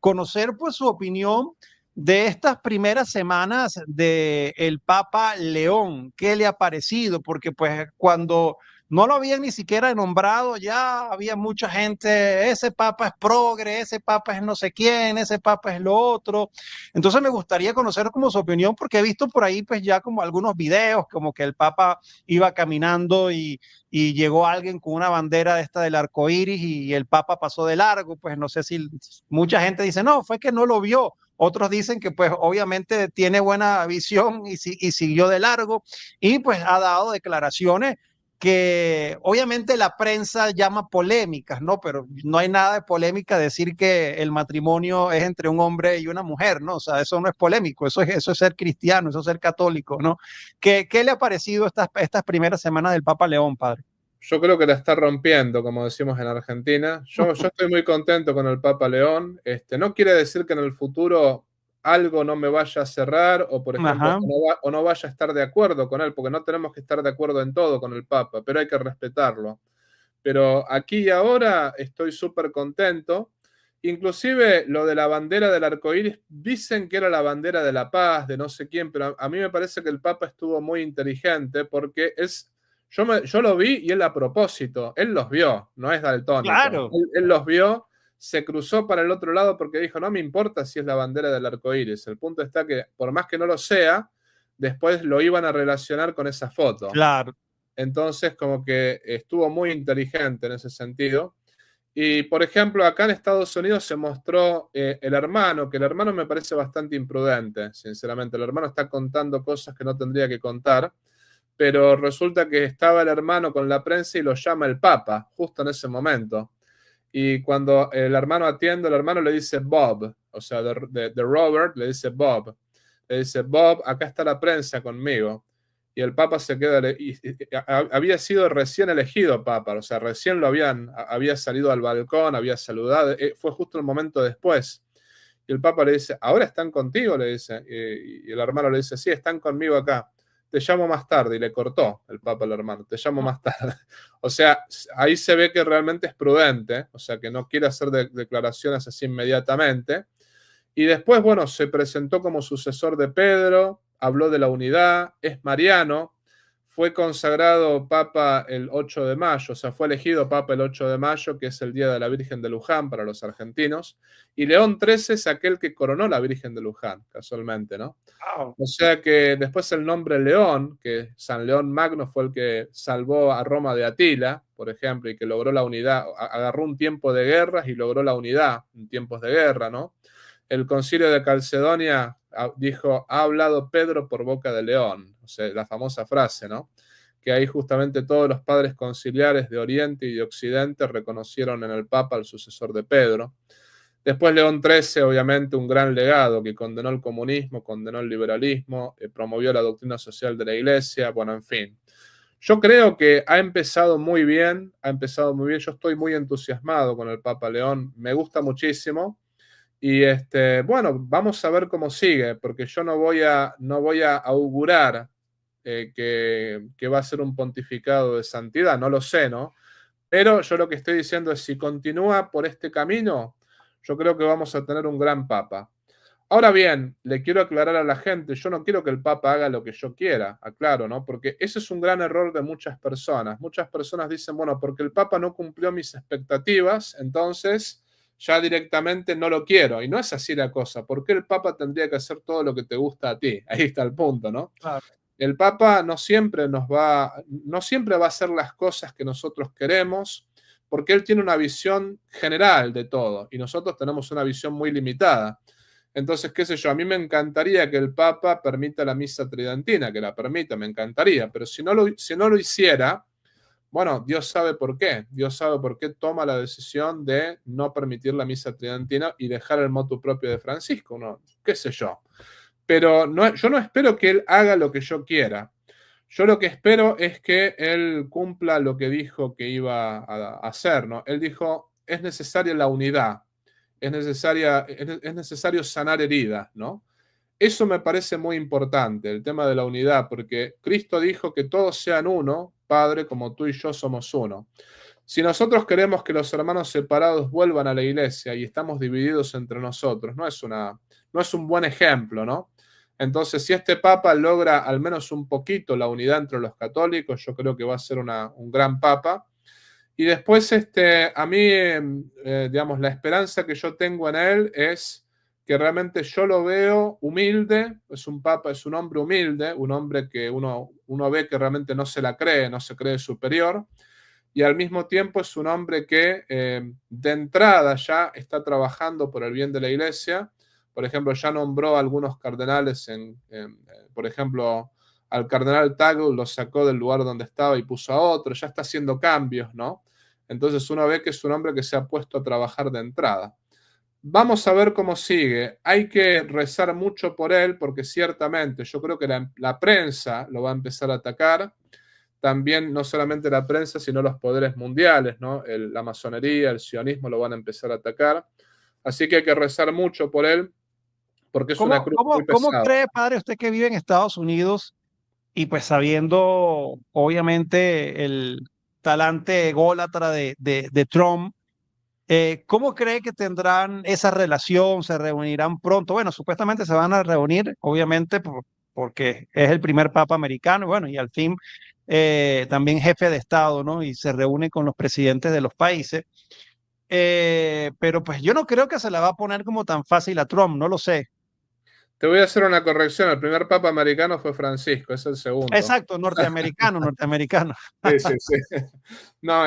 conocer, pues, su opinión de estas primeras semanas de el Papa León. ¿Qué le ha parecido? Porque pues cuando no lo habían ni siquiera nombrado, ya había mucha gente, ese Papa es progre, ese Papa es no sé quién, ese Papa es lo otro. Entonces me gustaría conocer como su opinión, porque he visto por ahí pues ya como algunos videos, como que el Papa iba caminando y llegó alguien con una bandera de esta del arco iris y el Papa pasó de largo. Pues no sé si mucha gente dice, no, fue que no lo vio. Otros dicen que pues obviamente tiene buena visión y siguió de largo y pues ha dado declaraciones que obviamente la prensa llama polémicas, ¿no? Pero no hay nada de polémica decir que el matrimonio es entre un hombre y una mujer, ¿no? O sea, eso no es polémico, eso es ser cristiano, eso es ser católico, ¿no? ¿Qué le ha parecido estas primeras semanas del Papa León, padre? Yo creo que la está rompiendo, como decimos en Argentina. Yo estoy muy contento con el Papa León. No quiere decir que en el futuro algo no me vaya a cerrar o, por ejemplo, Ajá. o no vaya a estar de acuerdo con él, porque no tenemos que estar de acuerdo en todo con el Papa, pero hay que respetarlo. Pero aquí y ahora estoy súper contento. Inclusive lo de la bandera del arco iris, dicen que era la bandera de la paz, de no sé quién, pero a mí me parece que el Papa estuvo muy inteligente porque yo lo vi y él a propósito, él los vio, no es daltónico. Claro. Él los vio, se cruzó para el otro lado porque dijo, no me importa si es la bandera del arco iris. El punto está que, por más que no lo sea, después lo iban a relacionar con esa foto. Claro. Entonces, como que estuvo muy inteligente en ese sentido. Y, por ejemplo, acá en Estados Unidos se mostró el hermano, que el hermano me parece bastante imprudente, sinceramente. El hermano está contando cosas que no tendría que contar, pero resulta que estaba el hermano con la prensa y lo llama el Papa, justo en ese momento. y cuando el hermano atiende, el hermano le dice Bob, o sea, de Robert le dice Bob. Le dice, Bob, acá está la prensa conmigo. Y el Papa se queda, había sido recién elegido Papa, o sea, recién había salido al balcón, había saludado, fue justo el momento después. Y el Papa le dice, ¿ahora están contigo? Le dice. Y el hermano le dice, sí, están conmigo acá. Te llamo más tarde. Y le cortó el Papa al hermano, te llamo más tarde. O sea, ahí se ve que realmente es prudente, o sea, que no quiere hacer declaraciones así inmediatamente. Y después, bueno, se presentó como sucesor de Pedro, habló de la unidad, es mariano, fue consagrado Papa el 8 de mayo, o sea, fue elegido Papa el 8 de mayo, que es el Día de la Virgen de Luján para los argentinos, y León XIII es aquel que coronó la Virgen de Luján, casualmente, ¿no? Wow. O sea que después el nombre León, que San León Magno fue el que salvó a Roma de Atila, por ejemplo, y que logró la unidad, agarró un tiempo de guerras y logró la unidad en tiempos de guerra, ¿no? El concilio de Calcedonia dijo, ha hablado Pedro por boca de León, o sea, la famosa frase, ¿no? Que ahí justamente todos los padres conciliares de Oriente y de Occidente reconocieron en el Papa al sucesor de Pedro. Después León XIII, obviamente, un gran legado que condenó el comunismo, condenó el liberalismo, promovió la doctrina social de la Iglesia, bueno, en fin. Yo creo que ha empezado muy bien, yo estoy muy entusiasmado con el Papa León, me gusta muchísimo. Y bueno, vamos a ver cómo sigue, porque yo no voy a augurar que va a ser un pontificado de santidad, no lo sé, ¿no? Pero yo lo que estoy diciendo es, si continúa por este camino, yo creo que vamos a tener un gran papa. Ahora bien, le quiero aclarar a la gente, yo no quiero que el papa haga lo que yo quiera, aclaro, ¿no? Porque ese es un gran error de muchas personas. Muchas personas dicen, bueno, porque el papa no cumplió mis expectativas, entonces ya directamente no lo quiero. Y no es así la cosa. ¿Por qué el Papa tendría que hacer todo lo que te gusta a ti? Ahí está el punto, ¿no? Claro. El Papa no siempre va a hacer las cosas que nosotros queremos, porque él tiene una visión general de todo y nosotros tenemos una visión muy limitada. Entonces, qué sé yo, a mí me encantaría que el Papa permita la misa tridentina, que la permita, me encantaría, pero si no lo hiciera, bueno, Dios sabe por qué. Dios sabe por qué toma la decisión de no permitir la misa tridentina y dejar el motu propio de Francisco, ¿no? Qué sé yo. Pero yo no espero que él haga lo que yo quiera. Yo lo que espero es que él cumpla lo que dijo que iba a hacer, ¿no? Él dijo, es necesaria la unidad, es necesario sanar heridas, ¿no? Eso me parece muy importante, el tema de la unidad, porque Cristo dijo que todos sean uno, Padre, como tú y yo somos uno. Si nosotros queremos que los hermanos separados vuelvan a la iglesia y estamos divididos entre nosotros, no es un buen ejemplo, ¿no? Entonces, si este Papa logra al menos un poquito la unidad entre los católicos, yo creo que va a ser un gran Papa. Y después, a mí, digamos, la esperanza que yo tengo en él es que realmente yo lo veo humilde, es un papa, es un hombre humilde, un hombre que uno ve que realmente no se la cree, no se cree superior, y al mismo tiempo es un hombre que de entrada ya está trabajando por el bien de la iglesia. Por ejemplo, ya nombró a algunos cardenales, por ejemplo, al cardenal Tagle lo sacó del lugar donde estaba y puso a otro, ya está haciendo cambios, ¿no? Entonces uno ve que es un hombre que se ha puesto a trabajar de entrada. Vamos a ver cómo sigue. Hay que rezar mucho por él porque ciertamente yo creo que la prensa lo va a empezar a atacar. También no solamente la prensa, sino los poderes mundiales, ¿no? La masonería, el sionismo lo van a empezar a atacar. Así que hay que rezar mucho por él porque es una cruz muy ¿Cómo pesada. cree, padre, usted que vive en Estados Unidos y pues sabiendo obviamente el talante ególatra de Trump? ¿Cómo cree que tendrán esa relación? ¿Se reunirán pronto? Bueno, supuestamente se van a reunir, obviamente, porque es el primer papa americano, bueno, y al fin también jefe de Estado, ¿no? Y se reúne con los presidentes de los países. Pero pues yo no creo que se la va a poner como tan fácil a Trump, no lo sé. Te voy a hacer una corrección. El primer papa americano fue Francisco, es el segundo. Exacto, norteamericano, norteamericano. Sí, sí, sí. No,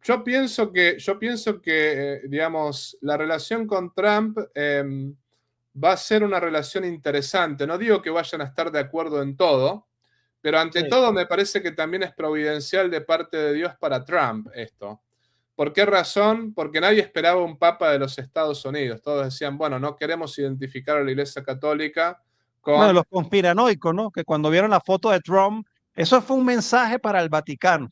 yo pienso que digamos, la relación con Trump va a ser una relación interesante. No digo que vayan a estar de acuerdo en todo, pero ante Sí. todo me parece que también es providencial de parte de Dios para Trump esto. ¿Por qué razón? Porque nadie esperaba un papa de los Estados Unidos. Todos decían, bueno, no queremos identificar a la Iglesia Católica Bueno, con... los conspiranoicos, ¿no? Que cuando vieron la foto de Trump, eso fue un mensaje para el Vaticano.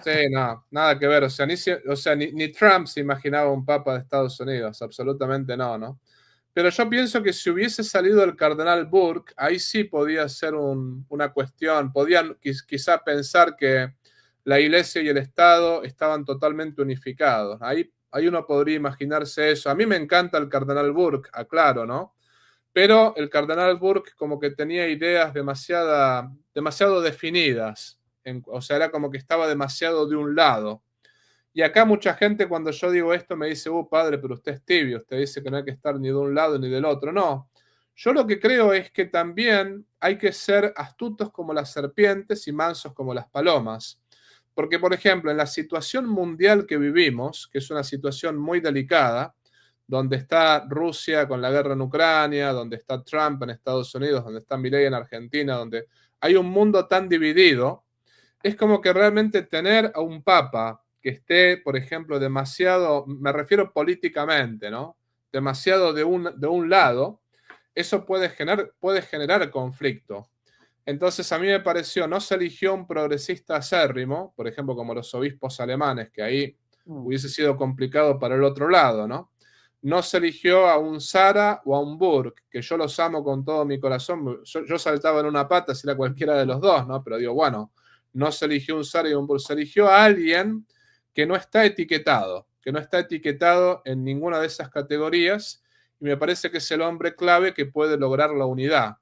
Sí, no, nada que ver. O sea, ni Trump se imaginaba un papa de Estados Unidos. Absolutamente no, ¿no? Pero yo pienso que si hubiese salido el cardenal Burke, ahí sí podía ser una cuestión. Podían quizá pensar que la Iglesia y el Estado estaban totalmente unificados. Ahí uno podría imaginarse eso. A mí me encanta el cardenal Burke, aclaro, ¿no? Pero el cardenal Burke como que tenía ideas demasiado definidas. O sea, era como que estaba demasiado de un lado. Y acá mucha gente cuando yo digo esto me dice, padre, pero usted es tibio, usted dice que no hay que estar ni de un lado ni del otro. No, yo lo que creo es que también hay que ser astutos como las serpientes y mansos como las palomas. Porque, por ejemplo, en la situación mundial que vivimos, que es una situación muy delicada, donde está Rusia con la guerra en Ucrania, donde está Trump en Estados Unidos, donde está Milei en Argentina, donde hay un mundo tan dividido, es como que realmente tener a un papa que esté, por ejemplo, demasiado, me refiero políticamente, ¿no? Demasiado de un lado, eso puede generar conflicto. Entonces a mí me pareció, no se eligió un progresista acérrimo, por ejemplo, como los obispos alemanes, que ahí hubiese sido complicado para el otro lado, ¿no? No se eligió a un Sara o a un Burke, que yo los amo con todo mi corazón. Yo saltaba en una pata si era cualquiera de los dos, ¿no? Pero digo, bueno, no se eligió un Sara y un Burke, se eligió a alguien que no está etiquetado en ninguna de esas categorías, y me parece que es el hombre clave que puede lograr la unidad.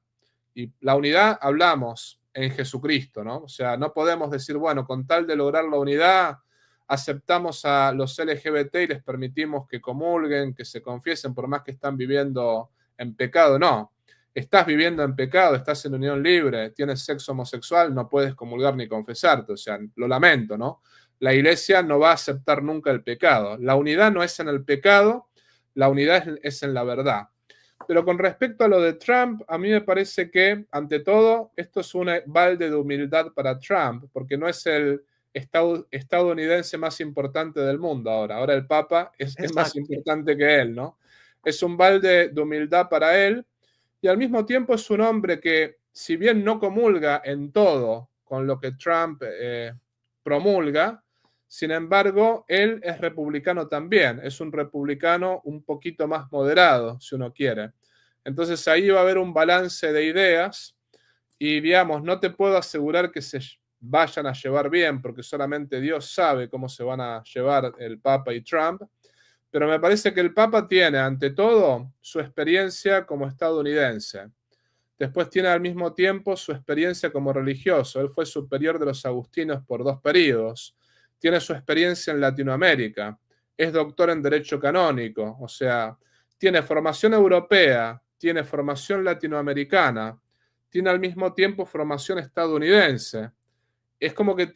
Y la unidad hablamos en Jesucristo, ¿no? O sea, no podemos decir, bueno, con tal de lograr la unidad, aceptamos a los LGBT y les permitimos que comulguen, que se confiesen, por más que están viviendo en pecado. No, estás viviendo en pecado, estás en unión libre, tienes sexo homosexual, no puedes comulgar ni confesarte. O sea, lo lamento, ¿no? La iglesia no va a aceptar nunca el pecado. La unidad no es en el pecado, la unidad es en la verdad. Pero con respecto a lo de Trump, a mí me parece que, ante todo, esto es un balde de humildad para Trump, porque no es el estadounidense más importante del mundo ahora. Ahora el Papa es más importante que él, ¿no? Es un balde de humildad para él, y al mismo tiempo es un hombre que, si bien no comulga en todo con lo que Trump promulga, sin embargo, él es republicano también, es un republicano un poquito más moderado, si uno quiere. Entonces ahí va a haber un balance de ideas y, digamos, no te puedo asegurar que se vayan a llevar bien, porque solamente Dios sabe cómo se van a llevar el Papa y Trump, pero me parece que el Papa tiene, ante todo, su experiencia como estadounidense. Después tiene al mismo tiempo su experiencia como religioso. Él fue superior de los agustinos por 2 períodos. Tiene su experiencia en Latinoamérica, es doctor en Derecho Canónico, o sea, tiene formación europea, tiene formación latinoamericana, tiene al mismo tiempo formación estadounidense. Es como que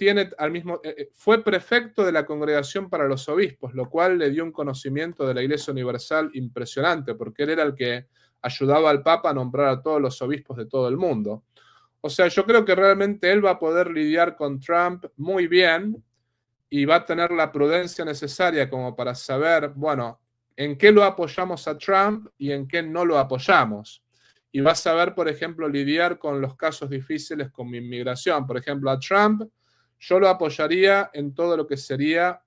fue prefecto de la Congregación para los Obispos, lo cual le dio un conocimiento de la Iglesia Universal impresionante, porque él era el que ayudaba al Papa a nombrar a todos los obispos de todo el mundo. O sea, yo creo que realmente él va a poder lidiar con Trump muy bien, y va a tener la prudencia necesaria como para saber, bueno, en qué lo apoyamos a Trump y en qué no lo apoyamos. Y va a saber, por ejemplo, lidiar con los casos difíciles con mi inmigración. Por ejemplo, a Trump yo lo apoyaría en todo lo que sería,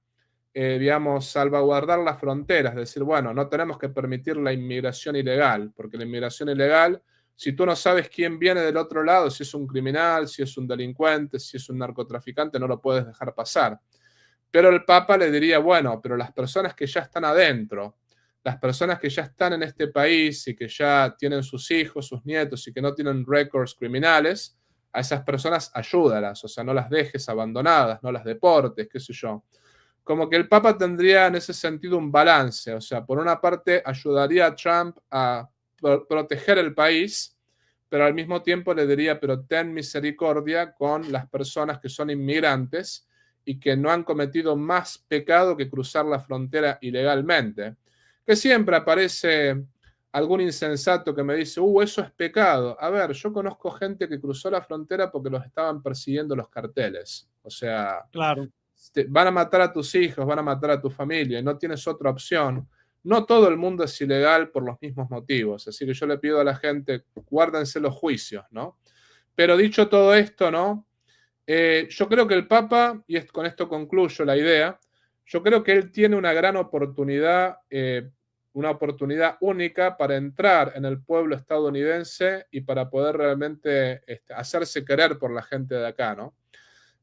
digamos, salvaguardar las fronteras. Es decir, bueno, no tenemos que permitir la inmigración ilegal, porque la inmigración ilegal, si tú no sabes quién viene del otro lado, si es un criminal, si es un delincuente, si es un narcotraficante, no lo puedes dejar pasar. Pero el Papa le diría, bueno, pero las personas que ya están adentro, las personas que ya están en este país y que ya tienen sus hijos, sus nietos y que no tienen récords criminales, a esas personas ayúdalas, o sea, no las dejes abandonadas, no las deportes, qué sé yo. Como que el Papa tendría en ese sentido un balance, o sea, por una parte ayudaría a Trump a proteger el país, pero al mismo tiempo le diría, pero ten misericordia con las personas que son inmigrantes y que no han cometido más pecado que cruzar la frontera ilegalmente. Que siempre aparece algún insensato que me dice, eso es pecado. A ver, yo conozco gente que cruzó la frontera porque los estaban persiguiendo los carteles. O sea, claro. van a matar a tus hijos, van a matar a tu familia y no tienes otra opción. No todo el mundo es ilegal por los mismos motivos, así que yo le pido a la gente, guárdense los juicios, ¿no? Pero dicho todo esto, ¿no? Yo creo que el Papa, y con esto concluyo la idea, yo creo que él tiene una gran oportunidad, una oportunidad única para entrar en el pueblo estadounidense y para poder realmente hacerse querer por la gente de acá, ¿no?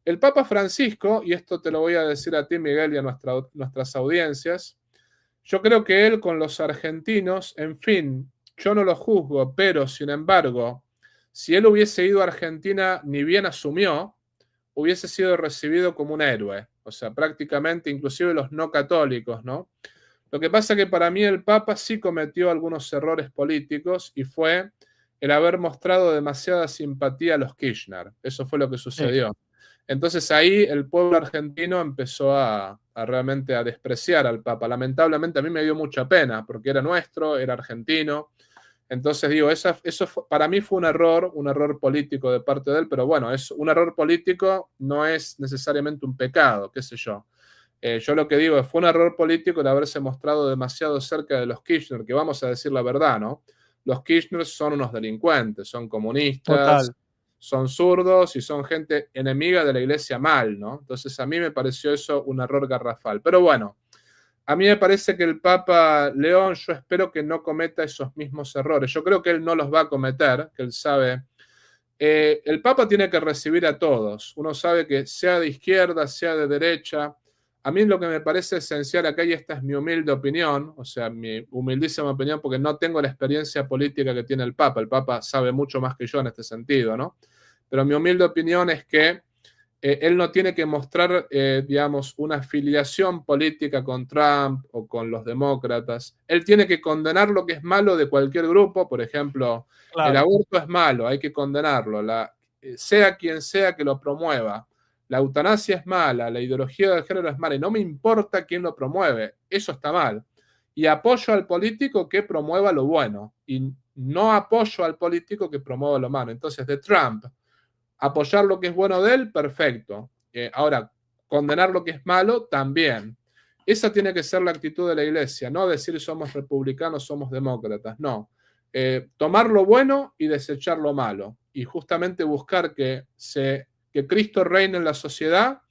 El Papa Francisco, y esto te lo voy a decir a ti, Miguel, y a nuestras audiencias, yo creo que él con los argentinos, en fin, yo no lo juzgo, pero sin embargo, si él hubiese ido a Argentina, ni bien asumió, hubiese sido recibido como un héroe. O sea, prácticamente, inclusive los no católicos, ¿no? Lo que pasa es que para mí el Papa sí cometió algunos errores políticos y fue el haber mostrado demasiada simpatía a los Kirchner. Eso fue lo que sucedió. Sí. Entonces ahí el pueblo argentino empezó a realmente a despreciar al Papa. Lamentablemente a mí me dio mucha pena porque era nuestro, era argentino. Entonces digo, eso para mí fue un error político de parte de él, pero bueno, es un error político, no es necesariamente un pecado, qué sé yo. Yo lo que digo es fue un error político el haberse mostrado demasiado cerca de los Kirchner, que vamos a decir la verdad, ¿no? Los Kirchner son unos delincuentes, son comunistas, total, son zurdos y son gente enemiga de la iglesia mal, ¿no? Entonces a mí me pareció eso un error garrafal. Pero bueno, a mí me parece que el Papa León, yo espero que no cometa esos mismos errores. Yo creo que él no los va a cometer, que él sabe. El Papa tiene que recibir a todos. Uno sabe que sea de izquierda, sea de derecha. A mí lo que me parece esencial acá, y esta es mi humilde opinión, o sea, mi humildísima opinión, porque no tengo la experiencia política que tiene el Papa. El Papa sabe mucho más que yo en este sentido, ¿no? Pero mi humilde opinión es que él no tiene que mostrar, digamos, una afiliación política con Trump o con los demócratas. Él tiene que condenar lo que es malo de cualquier grupo. Por ejemplo, claro, el aborto es malo, hay que condenarlo, sea quien sea que lo promueva. La eutanasia es mala, la ideología del género es mala y no me importa quién lo promueve, eso está mal. Y apoyo al político que promueva lo bueno y no apoyo al político que promueva lo malo. Entonces, de Trump, apoyar lo que es bueno de él, perfecto. Ahora, condenar lo que es malo, también. Esa tiene que ser la actitud de la iglesia, no decir somos republicanos, somos demócratas, no. Tomar lo bueno y desechar lo malo. Y justamente buscar que Cristo reine en la sociedad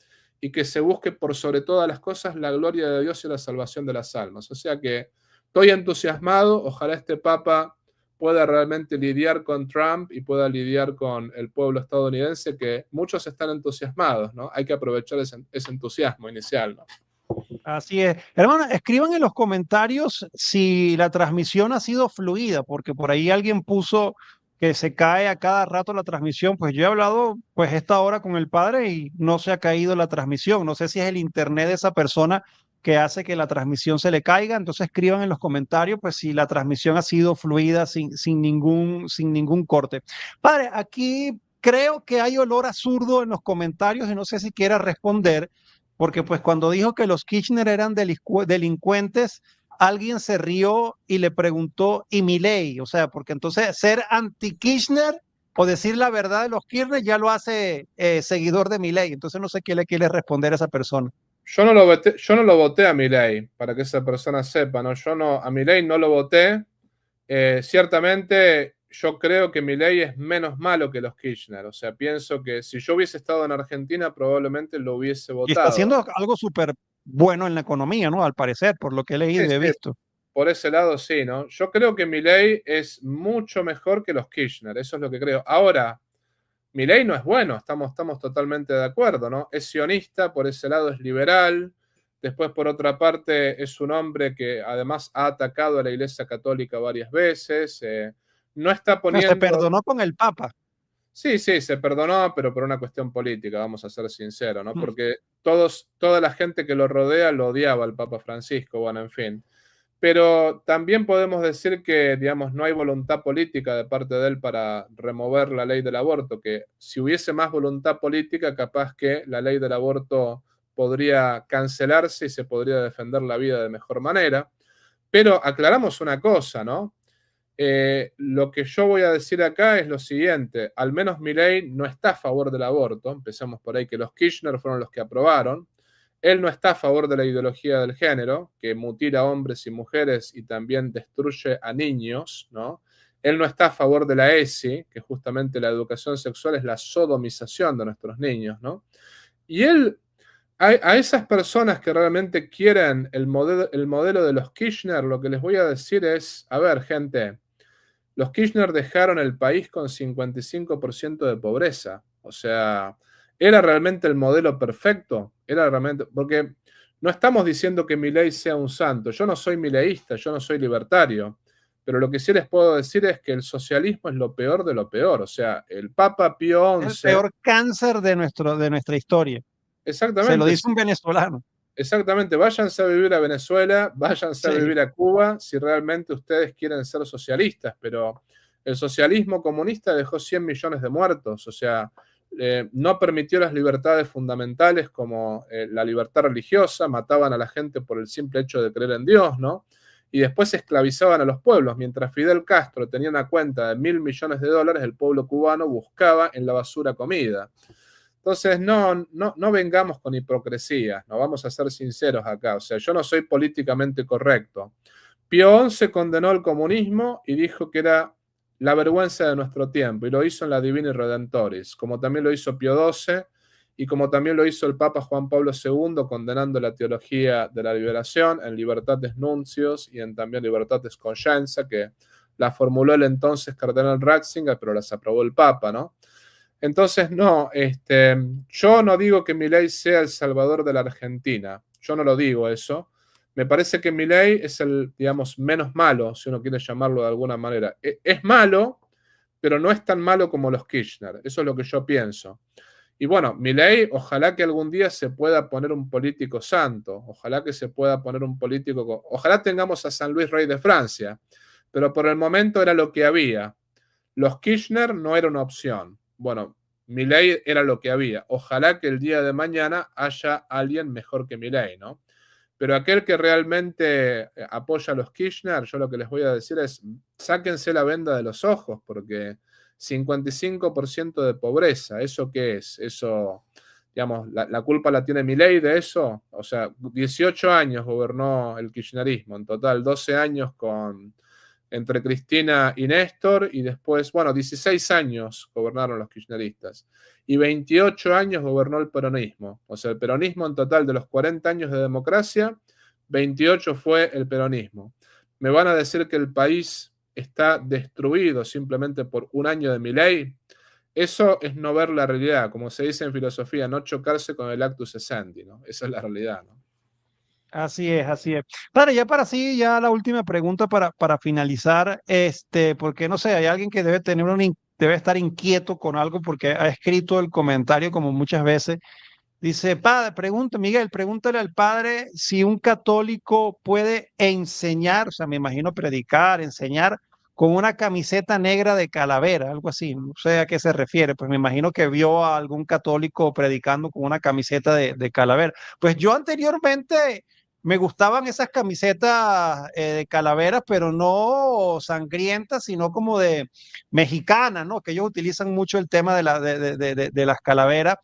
y que se busque por sobre todas las cosas la gloria de Dios y la salvación de las almas. O sea que estoy entusiasmado, ojalá este Papa pueda realmente lidiar con Trump y pueda lidiar con el pueblo estadounidense, que muchos están entusiasmados, ¿no? Hay que aprovechar ese entusiasmo inicial, ¿no? Así es. Hermano, escriban en los comentarios si la transmisión ha sido fluida, porque por ahí alguien puso que se cae a cada rato la transmisión. Pues yo he hablado pues esta hora con el padre y no se ha caído la transmisión. No sé si es el internet de esa persona que hace que la transmisión se le caiga. Entonces escriban en los comentarios pues si la transmisión ha sido fluida sin ningún corte. Padre, aquí creo que hay olor a zurdo en los comentarios y no sé si quiera responder. Porque pues cuando dijo que los Kirchner eran delincuentes, alguien se rió y le preguntó, ¿y Milei? O sea, porque entonces ser anti-Kirchner o decir la verdad de los Kirchner ya lo hace seguidor de Milei. Entonces no sé qué le quiere responder a esa persona. Yo no lo voté a Milei, para que esa persona sepa, ¿no? A Milei no lo voté. Ciertamente yo creo que Milei es menos malo que los Kirchner. O sea, pienso que si yo hubiese estado en Argentina, probablemente lo hubiese votado. Y está haciendo algo súper bueno en la economía, ¿no? Al parecer, por lo que he leído y he visto. Por ese lado, sí, ¿no? Yo creo que Milei es mucho mejor que los Kirchner. Eso es lo que creo. Ahora, Milei no es bueno. Estamos totalmente de acuerdo, ¿no? Es sionista, por ese lado es liberal. Después, por otra parte, es un hombre que además ha atacado a la Iglesia Católica varias veces. No está poniendo... Se perdonó con el Papa. Sí, se perdonó, pero por una cuestión política, vamos a ser sinceros, ¿no? Porque toda la gente que lo rodea lo odiaba al Papa Francisco, bueno, en fin. Pero también podemos decir que, digamos, no hay voluntad política de parte de él para remover la ley del aborto, que si hubiese más voluntad política, capaz que la ley del aborto podría cancelarse y se podría defender la vida de mejor manera. Pero aclaramos una cosa, ¿no? Lo que yo voy a decir acá es lo siguiente, al menos Milei no está a favor del aborto, empecemos por ahí, que los Kirchner fueron los que aprobaron, Él no está a favor de la ideología del género, que mutila a hombres y mujeres y también destruye a niños, ¿no? Él no está a favor de la ESI, que justamente la educación sexual es la sodomización de nuestros niños, ¿no? Y él, a esas personas que realmente quieren el modelo de los Kirchner, lo que les voy a decir es, a ver, gente, los Kirchner dejaron el país con 55% de pobreza. O sea, ¿era realmente el modelo perfecto? Era realmente, porque no estamos diciendo que Milei sea un santo. Yo no soy mileísta, yo no soy libertario. Pero lo que sí les puedo decir es que el socialismo es lo peor de lo peor. O sea, el Papa Pío Es el XI, peor cáncer de nuestra historia. Se lo exactamente, dice un venezolano. exactamente, váyanse a vivir a Venezuela, váyanse a Sí. vivir a Cuba si realmente ustedes quieren ser socialistas, pero el socialismo comunista dejó 100 millones de muertos, o sea, no permitió las libertades fundamentales como la libertad religiosa, mataban a la gente por el simple hecho de creer en Dios, ¿no? Y después esclavizaban a los pueblos. Mientras Fidel Castro tenía una cuenta de 1.000 millones de dólares, el pueblo cubano buscaba en la basura comida. Entonces, no vengamos con hipocresías, no vamos a ser sinceros acá. O sea, yo no soy políticamente correcto. Pío XI condenó el comunismo y dijo que era la vergüenza de nuestro tiempo, y lo hizo en la Divini Redemptoris, como también lo hizo Pío XII y como también lo hizo el Papa Juan Pablo II, condenando la teología de la liberación en Libertates Nuncios y en también Libertates Conscientia, que la formuló el entonces cardenal Ratzinger, pero las aprobó el Papa, ¿no? Entonces, no, yo no digo que Milei sea el salvador de la Argentina, yo no lo digo eso. Me parece que Milei es el, digamos, menos malo, si uno quiere llamarlo de alguna manera. Es malo, pero no es tan malo como los Kirchner, eso es lo que yo pienso. Y bueno, Milei, ojalá que algún día se pueda poner un político santo, ojalá que se pueda poner un político, ojalá tengamos a San Luis Rey de Francia, pero por el momento era lo que había. Los Kirchner no era una opción. Bueno, Milei era lo que había. Ojalá que el día de mañana haya alguien mejor que Milei, ¿no? Pero aquel que realmente apoya a los Kirchner, yo lo que les voy a decir es, sáquense la venda de los ojos, porque 55% de pobreza, ¿eso qué es? Eso, digamos, la culpa la tiene Milei de eso. O sea, 18 años gobernó el kirchnerismo, en total 12 años entre Cristina y Néstor, y después, bueno, 16 años gobernaron los kirchneristas, y 28 años gobernó el peronismo. O sea, el peronismo en total de los 40 años de democracia, 28 fue el peronismo. ¿Me van a decir que el país está destruido simplemente por un año de Milei? Eso es no ver la realidad, como se dice en filosofía, no chocarse con el actus essendi, ¿no? Esa es la realidad, ¿no? Así es, así es. Claro, ya para sí, ya la última pregunta para finalizar, porque no sé, hay alguien que debe tener debe estar inquieto con algo porque ha escrito el comentario como muchas veces. Dice, padre, Miguel, pregúntale al padre si un católico puede enseñar, o sea, me imagino predicar, enseñar con una camiseta negra de calavera, algo así. No sé a qué se refiere, pues me imagino que vio a algún católico predicando con una camiseta de calavera. Pues yo anteriormente me gustaban esas camisetas de calaveras, pero no sangrientas, sino como de mexicanas, ¿no? Que ellos utilizan mucho el tema de las calaveras.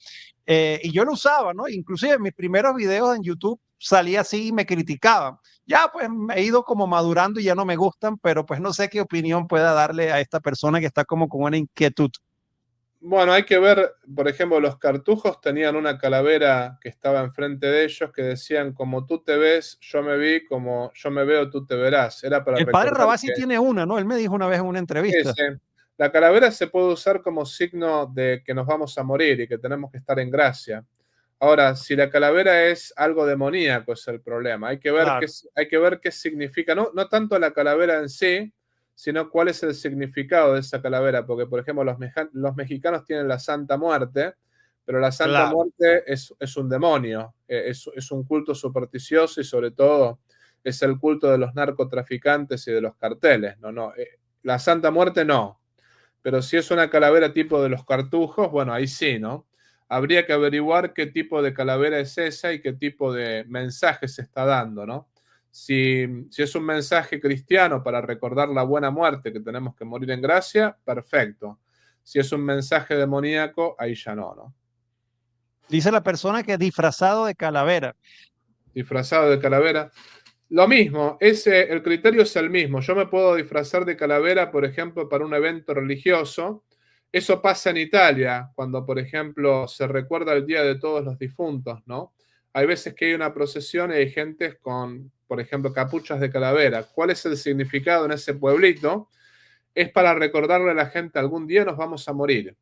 Y yo lo usaba, ¿no? Inclusive en mis primeros videos en YouTube salía así y me criticaban. Ya pues me he ido como madurando y ya no me gustan, pero pues no sé qué opinión pueda darle a esta persona que está como con una inquietud. Bueno, hay que ver, por ejemplo, los cartujos tenían una calavera que estaba enfrente de ellos que decían, como tú te ves, yo me vi, como yo me veo, tú te verás. Era para El padre recordar Rabasi que tiene una, ¿no? Él me dijo una vez en una entrevista. la calavera se puede usar como signo de que nos vamos a morir y que tenemos que estar en gracia. Ahora, si la calavera es algo demoníaco, es el problema. Claro. Hay que ver qué significa, no tanto la calavera en sí, sino cuál es el significado de esa calavera. Porque, por ejemplo, los mexicanos tienen la Santa Muerte, pero la Santa Claro. Muerte es un demonio, es un culto supersticioso y sobre todo es el culto de los narcotraficantes y de los carteles. La Santa Muerte no. Pero si es una calavera tipo de los cartujos, bueno, ahí sí, ¿no? Habría que averiguar qué tipo de calavera es esa y qué tipo de mensaje se está dando, ¿no? Si es un mensaje cristiano para recordar la buena muerte, que tenemos que morir en gracia, perfecto. Si es un mensaje demoníaco, ahí ya no, ¿no? Dice la persona que es disfrazado de calavera. Disfrazado de calavera. Lo mismo, el criterio es el mismo. Yo me puedo disfrazar de calavera, por ejemplo, para un evento religioso. Eso pasa en Italia, cuando, por ejemplo, se recuerda el Día de Todos los Difuntos, ¿no? Hay veces que hay una procesión y hay gente con, por ejemplo, capuchas de calavera. ¿Cuál es el significado en ese pueblito? Es para recordarle a la gente, algún día nos vamos a morir.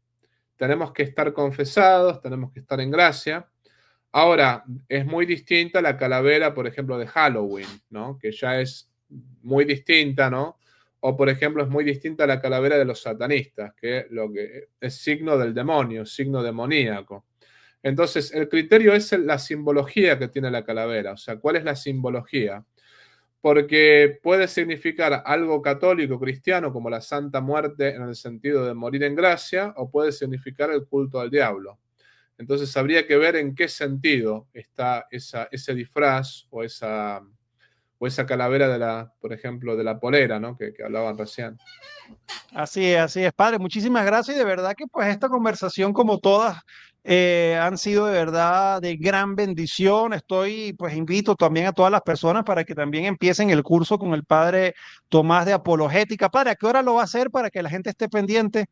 Tenemos que estar confesados, tenemos que estar en gracia. Ahora, es muy distinta la calavera, por ejemplo, de Halloween, ¿no? Que ya es muy distinta, ¿no? O, por ejemplo, es muy distinta la calavera de los satanistas, que es signo del demonio, signo demoníaco. Entonces, el criterio es la simbología que tiene la calavera. O sea, ¿cuál es la simbología? Porque puede significar algo católico, cristiano, como la Santa Muerte en el sentido de morir en gracia, o puede significar el culto al diablo. Entonces habría que ver en qué sentido está ese disfraz o esa calavera por ejemplo, de la polera, ¿no? Que hablaban recién. Así es, padre. Muchísimas gracias y de verdad que pues esta conversación como todas han sido de verdad de gran bendición. Pues invito también a todas las personas para que también empiecen el curso con el padre Tomás de apologética. Padre, ¿a qué hora lo va a hacer para que la gente esté pendiente?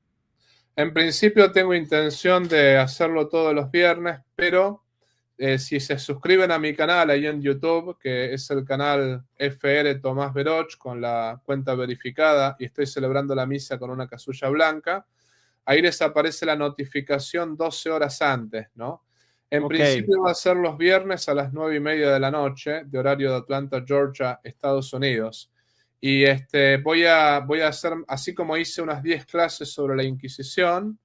En principio tengo intención de hacerlo todos los viernes, pero si se suscriben a mi canal ahí en YouTube, que es el canal FR Tomás Veroch con la cuenta verificada y estoy celebrando la misa con una casulla blanca, ahí les aparece la notificación 12 horas antes, ¿no? En principio va a ser los viernes a las 9:30 de la noche, de horario de Atlanta, Georgia, Estados Unidos. Y voy a hacer, así como hice unas 10 clases sobre la Inquisición,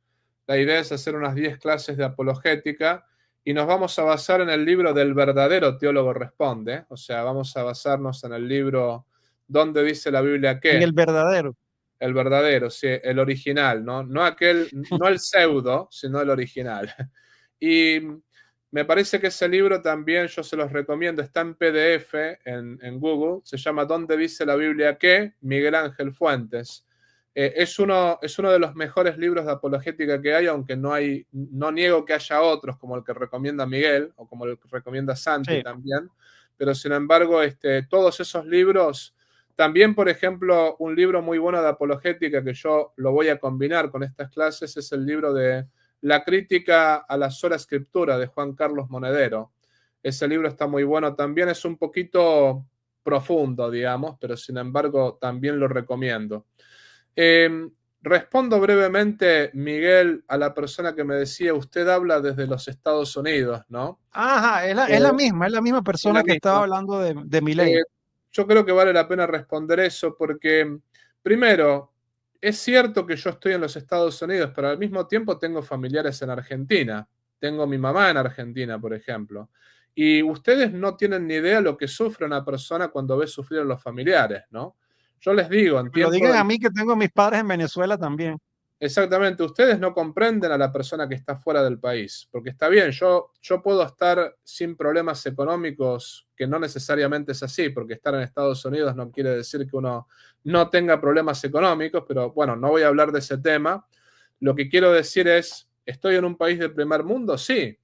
la idea es hacer unas 10 clases de apologética y nos vamos a basar en el libro del verdadero teólogo responde, o sea, vamos a basarnos en el libro donde dice la Biblia qué. En el verdadero. El verdadero, sí, el original, ¿no? No el pseudo, sino el original. Y me parece que ese libro también yo se los recomiendo, está en PDF en Google, se llama ¿Dónde dice la Biblia qué? Miguel Ángel Fuentes. Es uno de los mejores libros de apologética que hay, aunque no niego que haya otros, como el que recomienda Miguel, o como el que recomienda Santi sí. También, pero sin embargo, todos esos libros, también, por ejemplo, un libro muy bueno de apologética que yo lo voy a combinar con estas clases es el libro de La crítica a la sola escritura de Juan Carlos Monedero. Ese libro está muy bueno también, es un poquito profundo, digamos, pero sin embargo también lo recomiendo. Respondo brevemente, Miguel, a la persona que me decía, usted habla desde los Estados Unidos, ¿no? Ajá, es la misma persona que estaba hablando de Milei. Yo creo que vale la pena responder eso porque, primero, es cierto que yo estoy en los Estados Unidos, pero al mismo tiempo tengo familiares en Argentina. Tengo mi mamá en Argentina, por ejemplo. Y ustedes no tienen ni idea lo que sufre una persona cuando ve sufrir a los familiares, ¿no? Yo les digo, me lo digan a mí que tengo mis padres en Venezuela también. Exactamente, ustedes no comprenden a la persona que está fuera del país, porque está bien, yo puedo estar sin problemas económicos, que no necesariamente es así, porque estar en Estados Unidos no quiere decir que uno no tenga problemas económicos, pero bueno, no voy a hablar de ese tema. Lo que quiero decir es, ¿estoy en un país del primer mundo? Sí,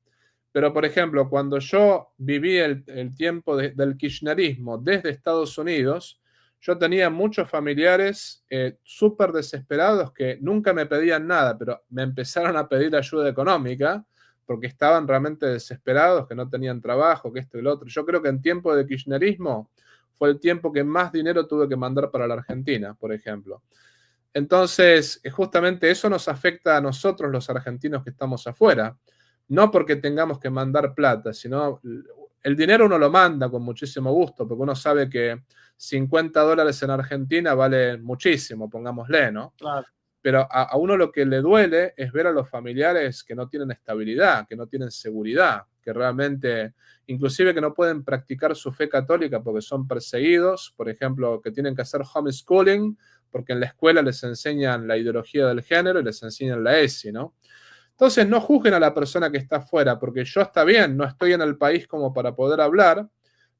pero por ejemplo, cuando yo viví el tiempo del kirchnerismo desde Estados Unidos, yo tenía muchos familiares súper desesperados que nunca me pedían nada, pero me empezaron a pedir ayuda económica porque estaban realmente desesperados, que no tenían trabajo, que esto y lo otro. Yo creo que en tiempo de kirchnerismo fue el tiempo que más dinero tuve que mandar para la Argentina, por ejemplo. Entonces, justamente eso nos afecta a nosotros los argentinos que estamos afuera. No porque tengamos que mandar plata, sino el dinero uno lo manda con muchísimo gusto, porque uno sabe que $50 en Argentina vale muchísimo, pongámosle, ¿no? Claro. Pero a uno lo que le duele es ver a los familiares que no tienen estabilidad, que no tienen seguridad, que realmente, inclusive que no pueden practicar su fe católica porque son perseguidos, por ejemplo, que tienen que hacer homeschooling, porque en la escuela les enseñan la ideología del género y les enseñan la ESI, ¿no? Entonces no juzguen a la persona que está afuera, porque yo está bien, no estoy en el país como para poder hablar,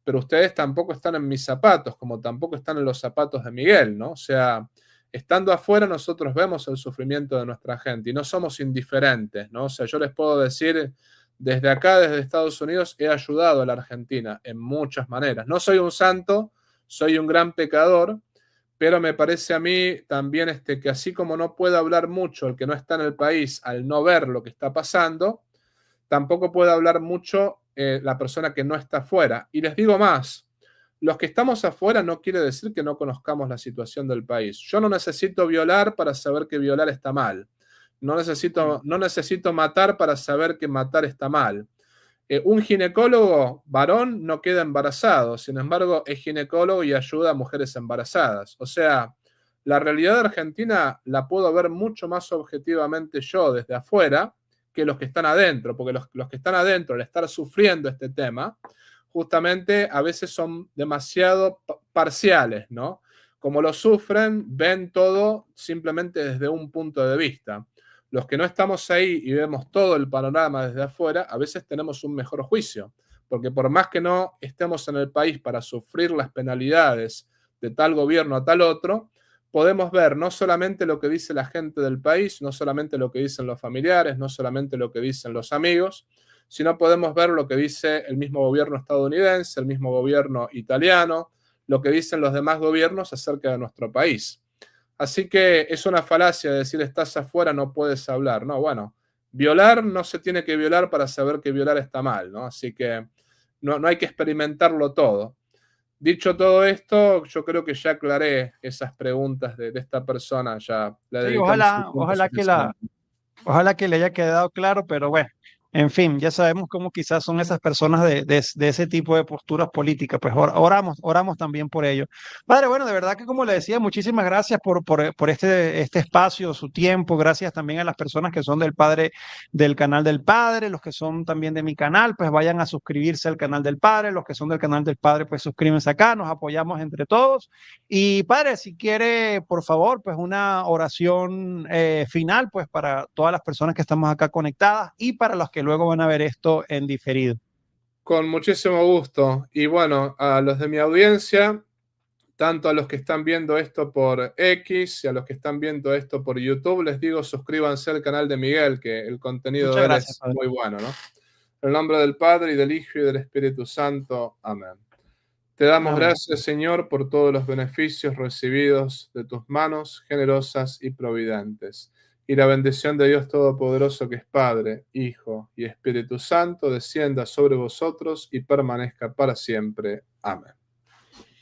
pero ustedes tampoco están en mis zapatos, como tampoco están en los zapatos de Miguel, ¿no? O sea, estando afuera nosotros vemos el sufrimiento de nuestra gente y no somos indiferentes, ¿no? O sea, yo les puedo decir, desde acá, desde Estados Unidos, he ayudado a la Argentina en muchas maneras. No soy un santo, soy un gran pecador, pero me parece a mí también que así como no puede hablar mucho el que no está en el país al no ver lo que está pasando, tampoco puede hablar mucho la persona que no está afuera. Y les digo más, los que estamos afuera no quiere decir que no conozcamos la situación del país. Yo no necesito violar para saber que violar está mal. No necesito matar para saber que matar está mal. Un ginecólogo varón no queda embarazado, sin embargo es ginecólogo y ayuda a mujeres embarazadas. O sea, la realidad de Argentina la puedo ver mucho más objetivamente yo desde afuera que los que están adentro, porque los que están adentro, al estar sufriendo este tema, justamente a veces son demasiado parciales, ¿no? Como lo sufren, ven todo simplemente desde un punto de vista. Los que no estamos ahí y vemos todo el panorama desde afuera, a veces tenemos un mejor juicio, porque por más que no estemos en el país para sufrir las penalidades de tal gobierno a tal otro, podemos ver no solamente lo que dice la gente del país, no solamente lo que dicen los familiares, no solamente lo que dicen los amigos, sino podemos ver lo que dice el mismo gobierno estadounidense, el mismo gobierno italiano, lo que dicen los demás gobiernos acerca de nuestro país. Así que es una falacia decir estás afuera, no puedes hablar. No, bueno, violar no se tiene que violar para saber que violar está mal, ¿no? Así que no hay que experimentarlo todo. Dicho todo esto, yo creo que ya aclaré esas preguntas de esta persona, ya le Sí, dedicamos el tiempo suficiente. ojalá que le haya quedado claro, pero bueno, en fin, ya sabemos cómo quizás son esas personas de ese tipo de posturas políticas, pues oramos también por ello. Padre, bueno, de verdad que como le decía, muchísimas gracias por este espacio, su tiempo, gracias también a las personas que son del canal del Padre, los que son también de mi canal, pues vayan a suscribirse al canal del Padre, los que son del canal del Padre, pues suscríbanse acá, nos apoyamos entre todos. Y Padre, si quiere, por favor, pues una oración final, pues para todas las personas que estamos acá conectadas y para los que luego van a ver esto en diferido. Con muchísimo gusto. Y bueno, a los de mi audiencia, tanto a los que están viendo esto por X y a los que están viendo esto por YouTube, les digo suscríbanse al canal de Miguel, que el contenido Muchas de él gracias, es Padre. muy bueno, ¿no? En el nombre del Padre y del Hijo y del Espíritu Santo. Amén. Te damos Amén. gracias, Señor, por todos los beneficios recibidos de tus manos generosas y providentes. Y la bendición de Dios Todopoderoso, que es Padre, Hijo y Espíritu Santo, descienda sobre vosotros y permanezca para siempre. Amén.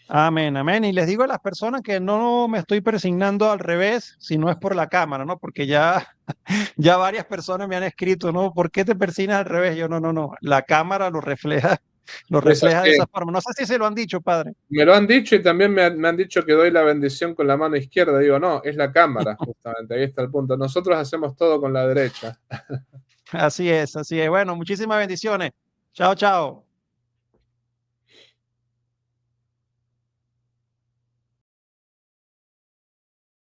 Amén, amén. Y les digo a las personas que no me estoy persignando al revés, si no es por la cámara, ¿no? Porque ya varias personas me han escrito, ¿no? ¿Por qué te persignas al revés? Yo, no. La cámara lo Es refleja de así. esa forma. No sé si se lo han dicho, Padre. Me lo han dicho y también me han dicho que doy la bendición con la mano izquierda. Digo, no, es la cámara, justamente. Ahí está el punto. Nosotros hacemos todo con la derecha. Así es, así es. Bueno, muchísimas bendiciones. Chao, chao.